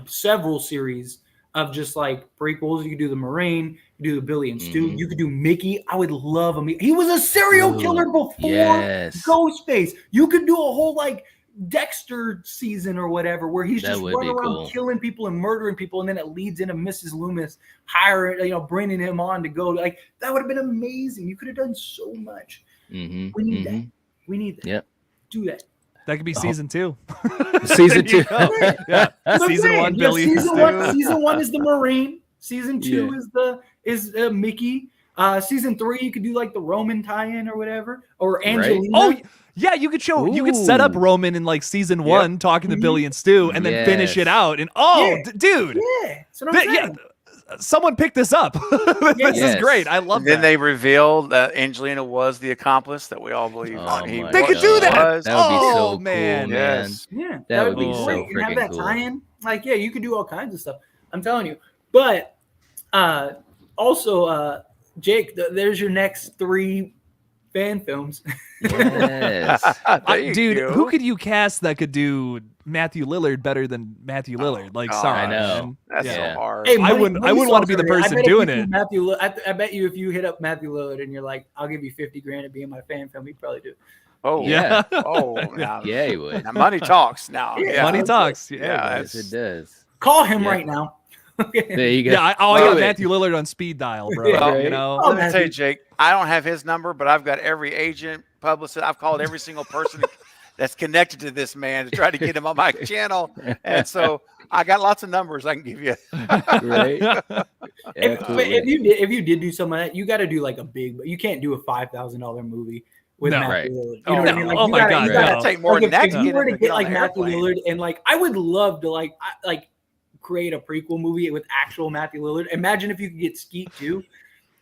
several series of just like prequels. You could do the Marine, you do the Billy and Stu, you could do Mickey. I would love him. He was a serial killer before Ghostface. You could do a whole like Dexter season or whatever where he's just running around killing people and murdering people, and then it leads into Mrs. Loomis bringing him on to go. Like that would have been amazing. You could have done so much. We need that. We need that. Yep. Do that. That could be season 2. Season 2. Yeah. Season 1, Billy. Season 1 is the Marine. Season 2 is Mickey. Season 3 you could do like the Roman tie-in or whatever, or Angelina. Oh yeah, you could you could set up Roman in like season 1 talking to Billy and Stu, and then finish it out. And dude, that's what I'm saying. Someone picked this up. This is great. I love that. Then they revealed that Angelina was the accomplice that we all believe. They could do that. That would be so man. cool, man. Yes. Yeah, that would be great. so You can have freaking that cool. tie-in. Like, you could do all kinds of stuff. I'm telling you. But also, Jake, there's your next 3 fan films. Yes. Dude, who could you cast that could do Matthew Lillard better than Matthew Lillard? Like, sorry, I know. man. That's so hard. Hey, I wouldn't want to be the person doing it. I bet you if you hit up Matthew Lillard and you're like, I'll give you $50,000 to be in my fan film, he'd probably do it. Oh yeah. Now, Yeah, he would. Now money talks now. Yeah. Money talks. Yes, it does. Call him right now. There you go. Yeah, I got Matthew Lillard on speed dial, bro. Well, You know, let me tell you, Jake, I don't have his number, but I've got every agent, publicist. I've called every single person that's connected to this man to try to get him on my channel. And so I got lots of numbers I can give you. Right. If you did do some of that, you got to do like a big, you can't do a $5,000 movie with Matthew Lillard. You know what I mean? Like, oh my God, you gotta take more than that. If you were to get like Matthew Lillard, and like I would love to like create a prequel movie with actual Matthew Lillard. Imagine if you could get Skeet too.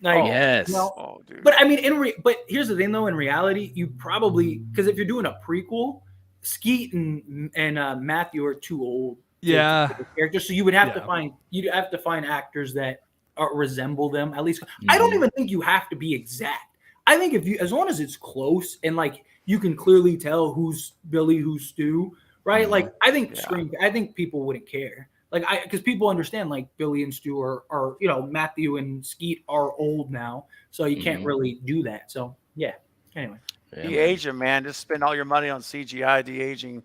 Like, yes. You know, Oh, dude. but I mean, but here's the thing though. In reality, you probably, because if you're doing a prequel, Skeet and Matthew are too old. Yeah. To characters. So you would have to find actors that resemble them at least. I don't even think you have to be exact. I think if you, as long as it's close and like you can clearly tell who's Billy, who's Stu, right? Like I think I think people wouldn't care. Like because people understand like Billy and Stu are Matthew and Skeet are old now, so you can't really do that. So yeah. Anyway. De-age him, man. Just spend all your money on CGI de-aging.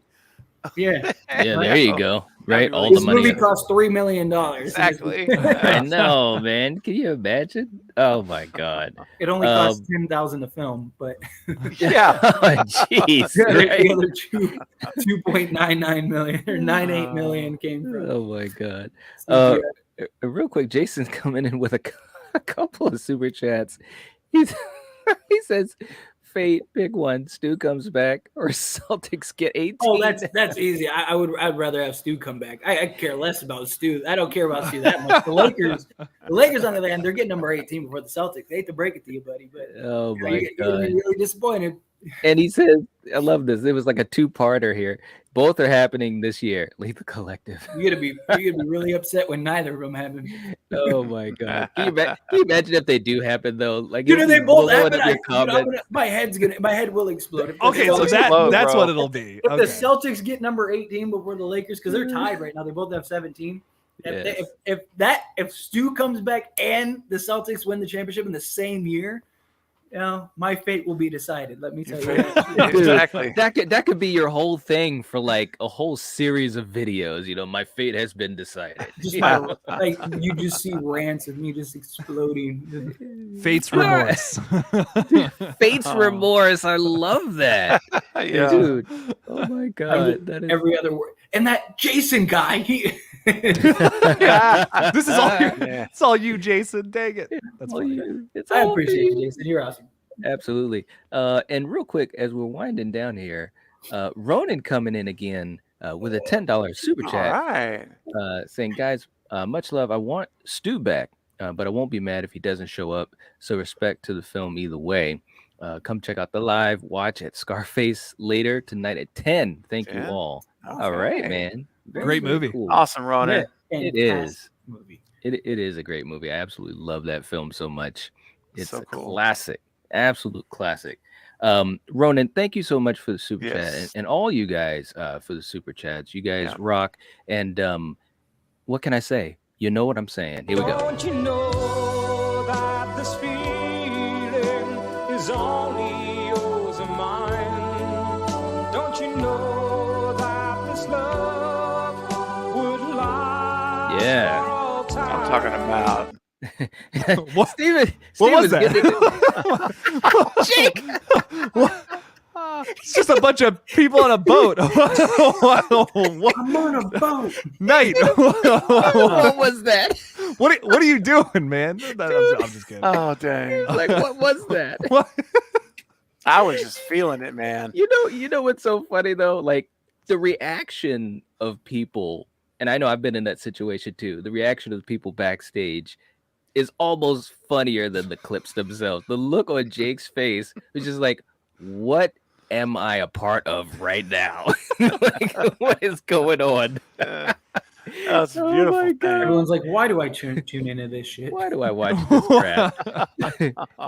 Yeah. Yeah, there you go. Right, all This the money. movie cost $3 million. Exactly. I know, man. Can you imagine? Oh my God. It only cost $10,000 to film, but Yeah. Jeez. the other 2.99 million or 98 million came from. Oh my God. Real quick, Jason's coming in with a couple of super chats. He says, Fate, pick one. Stu comes back, or Celtics get 18. Oh, that's easy. I'd rather have Stu come back. I care less about Stu. I don't care about Stu that much. The Lakers on the other hand, they're getting number 18 before the Celtics. They hate to break it to you, buddy, but Oh my you're gonna be God. really disappointed. And he says, I love this. It was like a 2-parter here. Both are happening this year. Lethal Collective. You're gonna be really upset when neither of them happen. Oh my God. Can you imagine if they do happen though? Like, You know, they both happen. Your comment. My head will explode. Okay, so that's what it'll be. If the Celtics get number 18 before the Lakers, because they're tied right now, they both have 17. If Stu comes back and the Celtics win the championship in the same year, my fate will be decided. Let me tell you that. Exactly. That could be your whole thing for like a whole series of videos. My fate has been decided. Just you just see rants of me just exploding. Fate's remorse. Fate's remorse. I love that. Yeah. Dude. Oh my God. That is Every other word. And that Jason guy, This is all it's all you, Jason. Dang it. That's all funny. you. It's I all appreciate you. you, Jason. You're awesome. Absolutely. And real quick, as we're winding down here, Ronan coming in again with a $10 super chat. All right. Saying, guys, much love. I want Stu back, but I won't be mad if he doesn't show up. So respect to the film either way. Come check out the live watch at Scarface later tonight at 10. Thank you all. Okay. All right, man. Great movie. Cool. Awesome, Ronan. It is. Movie. It is a great movie. I absolutely love that film so much. It's So a cool. classic, absolute classic. Ronan, thank you so much for the super chat, and all you guys for the super chats. You guys rock. And what can I say? You know what I'm saying? Here we go. Don't you know that this feeling is only yours and mine? Don't you know that this love would last Yeah. for all time? I'm talking about. What? Steven What was getting that? Jake. It's just a bunch of people on a boat. What? I'm on a boat. Night. What was that? What are you doing, man? I'm just kidding. Oh dang! Like, what was that? What? I was just feeling it, man. You know what's so funny though? Like the reaction of people, and I know I've been in that situation too. The reaction of the people backstage is almost funnier than the clips themselves. The look on Jake's face was just like, what am I a part of right now? Like, what is going on? That's Oh beautiful. my thing. God. Everyone's like, why do I tune into this shit? Why do I watch this crap?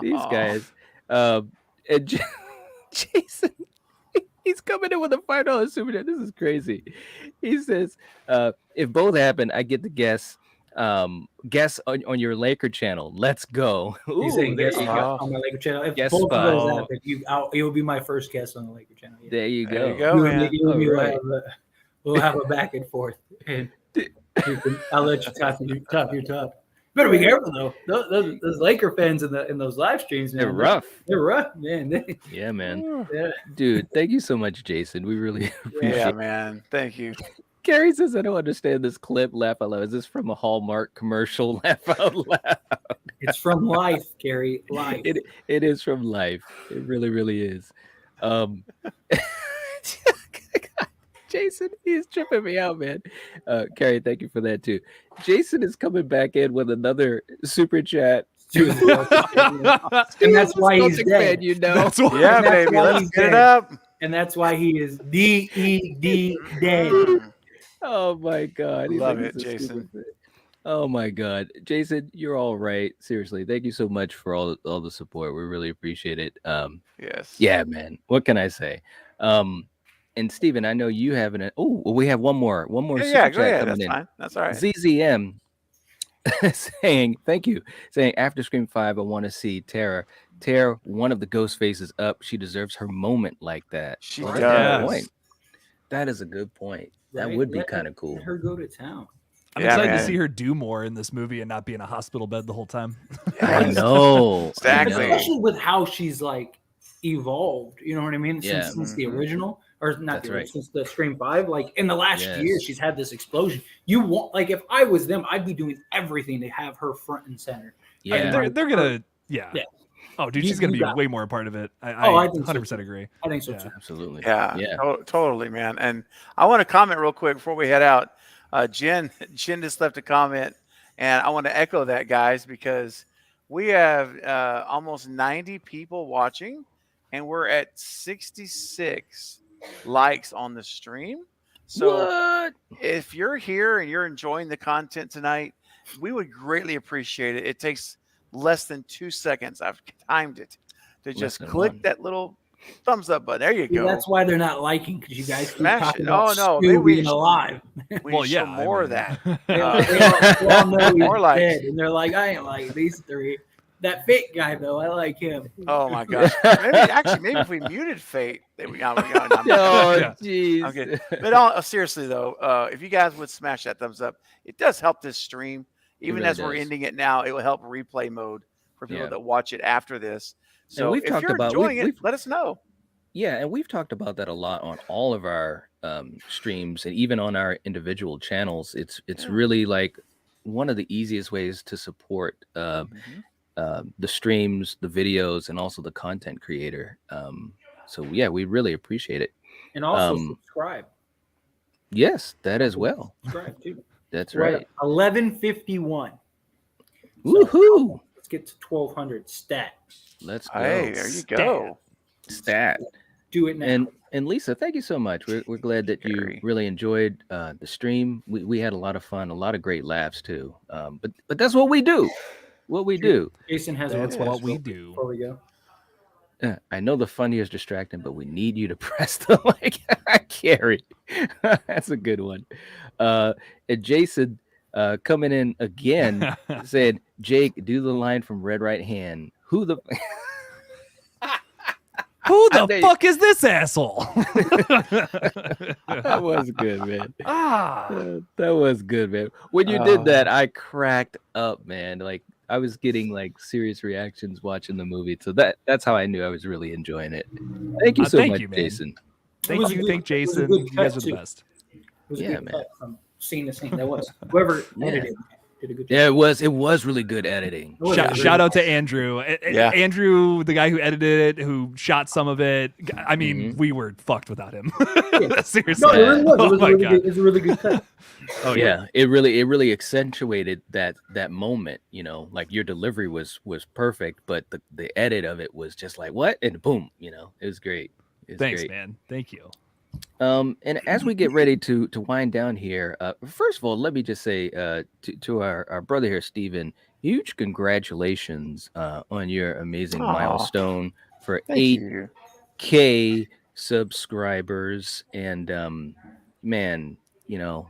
These guys. And Jason, he's coming in with a $5 super chat. This is crazy. He says, if both happen, I get to guess on your Laker channel. Let's go. Ooh, He's saying there guest you spot go. on my Laker channel. If Guest both spot. of those happen, it will be my first guest on the Laker channel. Yeah. There you There go. you go, You man. and me, you and me will All right. we'll have a back and forth, and I'll let you talk your talk. Better be careful though. Those Laker fans in those live streams, man, They're rough. They're rough, man. Yeah, man. Yeah. Dude, thank you so much, Jason. We really appreciate Yeah, it. man. Thank you. Gary says, I don't understand this clip. Laugh out loud. Is this from a Hallmark commercial? Laugh out loud. It's from life, Gary. Life. It is from life. It really, really is. Jason, he's tripping me out, man. Carrie, thank you for that too. Jason is coming back in with another super chat. And that's why he's Celtic dead. fan, you know. That's why. Yeah, And that's baby. why Let's he's get it dead. up. And that's why he is D-E-D dead. Oh my God. He Love thinks it, he's a super Jason. fan. Oh my God. Jason, you're all right. Seriously. Thank you so much for all the support. We really appreciate it. Yes. Yeah, man. What can I say? And Steven, I know you have an we have one more super Yeah, go chat ahead. coming That's in. fine. That's all right. ZZM saying, thank you. Saying after Scream 5, I want to see Tara tear one of the ghost faces up. She deserves her moment like that. She That's a good does. point. That is a good point. That Right? would be Let- kind of cool. Let her go to town. I'm Yeah, excited to man. see her do more in this movie and not be in a hospital bed the whole time. I know. Exactly. I know. Especially with how she's like evolved. You know what I mean? Yeah. Since the original, or not That's the original, right. since the Scream 5, like in the last Yes. year, she's had this explosion. You want, like, if I was them, I'd be doing everything to have her front and center. Yeah. They're gonna, yeah. Yeah. Oh, dude, You- she's gonna you be got way more a part of it. I I think so, 100% too. agree. I think so Yeah. too. Absolutely. Yeah, Yeah. totally, man. And I want to comment real quick before we head out. Jen just left a comment, and I want to echo that, guys, because we have almost 90 people watching, and we're at 66 likes on the stream. So What? if you're here and you're enjoying the content tonight, we would greatly appreciate it. It takes less than 2 seconds. I've timed it to Less just than click one. that little thumbs up button. There you See, go. that's why they're not liking, because you guys keep Smash talking it. about Oh, no, Stu maybe we being should- alive. We Well, need yeah, some I more of mean- that. They all know he's More likes. dead, and they're like, I ain't like these three. That Fate guy, though, I like him. Oh my gosh! Maybe if we muted Fate, they would. Oh, Yeah. jeez. Okay, but seriously though, if you guys would smash that thumbs up, it does help this stream. Even really as we're does. ending it now, it will help replay mode for people Yeah. that watch it after this. So we've if talked you're about- enjoying we've- it, let us know. Yeah, and we've talked about that a lot on all of our streams and even on our individual channels. It's really like one of the easiest ways to support the streams, the videos, and also the content creator. So yeah, we really appreciate it. And also Um, subscribe. Yes, that as well. Subscribe too. That's We're at right. 1151. Woohoo! Let's get to 1200 stat. Let's go. Hey, there you go. Stat. Do it now. And Lisa, thank you so much. We're glad that you Gary. really enjoyed the stream. We had a lot of fun, a lot of great laughs too. But that's what we do. What we do. Jason has That's one what we question do. before we go. I know the funny is distracting, but we need you to press the like. Carrie, that's a good one. And Jason, Coming in again, said, Jake, do the line from Red Right Hand. Who the Who the fuck is this asshole? That was good, man. That was good, man. When you did that, I cracked up, man. Like I was getting like serious reactions watching the movie. So that's how I knew I was really enjoying it. Thank you so much, you, Jason. Thank Jason. You guys are the best. It was a good cut from scene to scene. That was whoever edited did a good job. Yeah, it was really good editing. Shout out to Andrew. Yeah. Andrew, the guy who edited it, who shot some of it. I mean, we were fucked without him. Seriously. No, it really was. Oh my God. It was a really good cut. Oh yeah, it really accentuated that moment. You know, like your delivery was perfect, but the edit of it was just like what, and boom. You know, it was great. Thanks, man. Thank you. And as we get ready to wind down here, first of all, let me just say to our brother here, Steven, huge congratulations on your amazing milestone for 8K subscribers, and man, you know,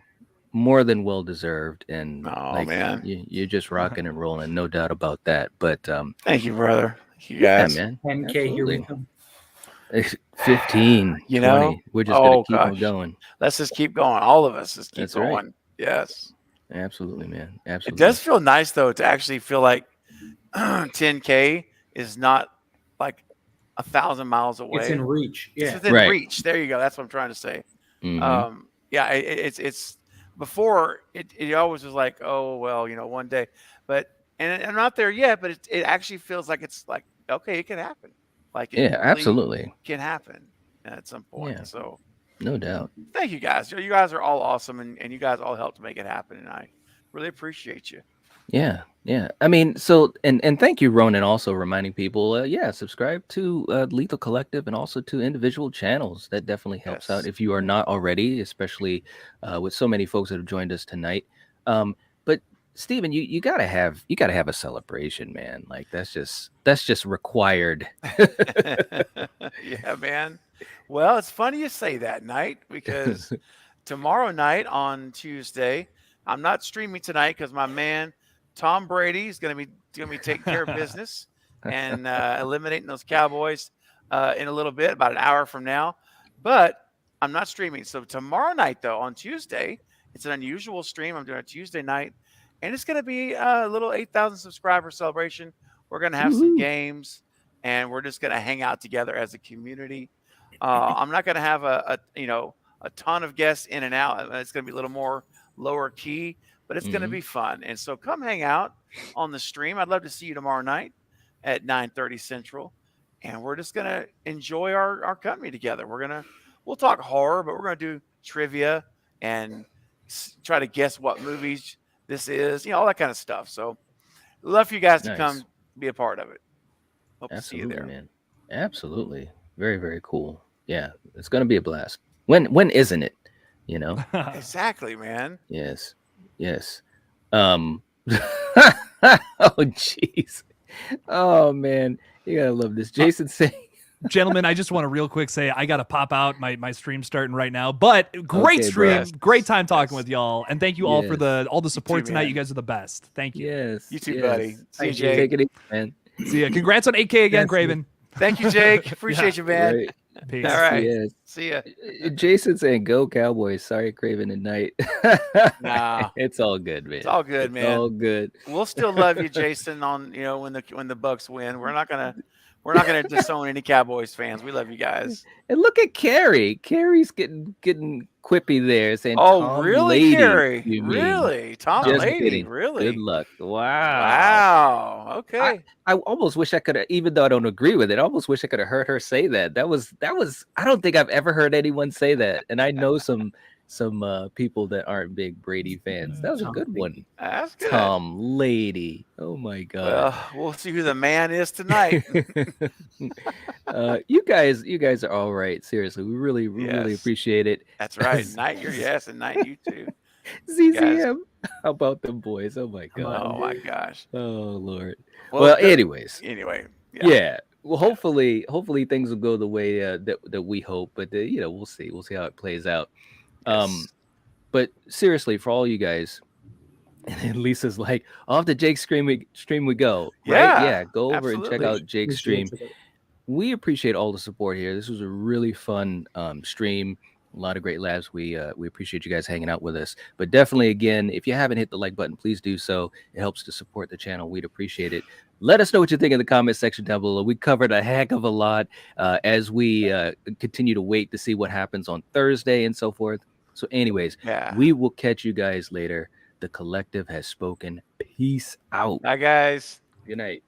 more than well deserved, and man, you're just rocking and rolling, no doubt about that. But thank you, brother. Thank you guys. Yeah, man. 10K, here we come. 15, you know, 20. We're just gonna keep on going. Let's just keep going. All of us just keep That's going. right. Yes, absolutely, man. Absolutely. It does feel nice though to actually feel like 10K is not like 1,000 miles away. It's in reach. Yeah, it's within reach. There you go. That's what I'm trying to say. Mhm. Yeah, it's before it always was like, oh well, you know, one day, but and I'm not there yet, but it actually feels like it's like okay, it can happen. Like it really absolutely can happen at some point. Yeah. So no doubt. thank you guys. You guys are all awesome, and you guys all helped to make it happen, and I really appreciate you. Yeah. I mean, so and thank you, Ronan, also reminding people, subscribe to Lethal Collective and also to individual channels. That definitely helps out if you are not already, especially with so many folks that have joined us tonight. But Steven, you gotta have a celebration, man. Like that's just required. Yeah, man. Well, it's funny you say that, Night, because tomorrow night on Tuesday, I'm not streaming tonight because my man Tom Brady is gonna be taking care of business and eliminating those Cowboys in a little bit, about an hour from now. But I'm not streaming. So tomorrow night, though, on Tuesday, it's an unusual stream. I'm doing a Tuesday night. And it's going to be a little 8,000 subscriber celebration. We're going to have some games, and we're just going to hang out together as a community. I'm not going to have a ton of guests in and out. It's going to be a little more lower key, but it's going to be fun. And so come hang out on the stream. I'd love to see you tomorrow night at 9:30 Central, and we're just going to enjoy our company together. We'll talk horror, but we're going to do trivia and try to guess what movies this is, all that kind of stuff. So love for you guys to come be a part of it. Hope to see you there, man. Absolutely. Very, very cool. Yeah, it's gonna be a blast. When isn't it? Exactly, man. Yes. Oh jeez. Oh man, you gotta love this. Jason saying, gentlemen, I just want to real quick say I got to pop out. My stream's starting right now, but great stream, great time talking with y'all, and thank you all for all the support tonight. You guys are the best. Thank you. Yes, you too, buddy. See you, Jake. Take it easy, man. See ya. Congrats on 8K again, Craven. Thank you, Jake. Appreciate you, man. Great. Peace. All right. Yes. See ya. Jason saying, "Go Cowboys." Sorry, Craven and Night. Nah, it's all good, man. It's all good, man. All good. We'll still love you, Jason. On when the Bucks win, we're not gonna disown any Cowboys fans. We love you guys. And look at Carrie. Carrie's getting quippy there, saying, "Oh, really, Lady, Carrie? Really, Tom Just Lady? kidding. Really? Good luck." Wow. Okay. I almost wish I could have, even though I don't agree with it, I almost wish I could have heard her say that. That was. I don't think I've ever heard anyone say that, and I know some people that aren't big Brady fans. That was a good one. That's good. Tom Lady. Oh my God. Well, we'll see who the man is tonight. You guys are all right. Seriously, we really appreciate it. That's right. Night, and Night, you too. ZZM. How about them boys? Oh my God. Oh my gosh. Oh Lord. Well, anyways. Anyway. Yeah. Well, hopefully things will go the way that we hope, but we'll see how it plays out. Yes. But seriously, for all you guys, And then Lisa's like, off to Jake's stream we go. Right? Yeah, Yeah. Go over and check absolutely. out Jake's stream. We appreciate all the support here. This was a really fun stream. A lot of great laughs. We appreciate you guys hanging out with us. But definitely, again, if you haven't hit the like button, please do so. It helps to support the channel. We'd appreciate it. Let us know what you think in the comment section down below. We covered a heck of a lot as we continue to wait to see what happens on Thursday and so forth. So anyways, we will catch you guys later. The collective has spoken. Peace out. Bye, guys. Good night.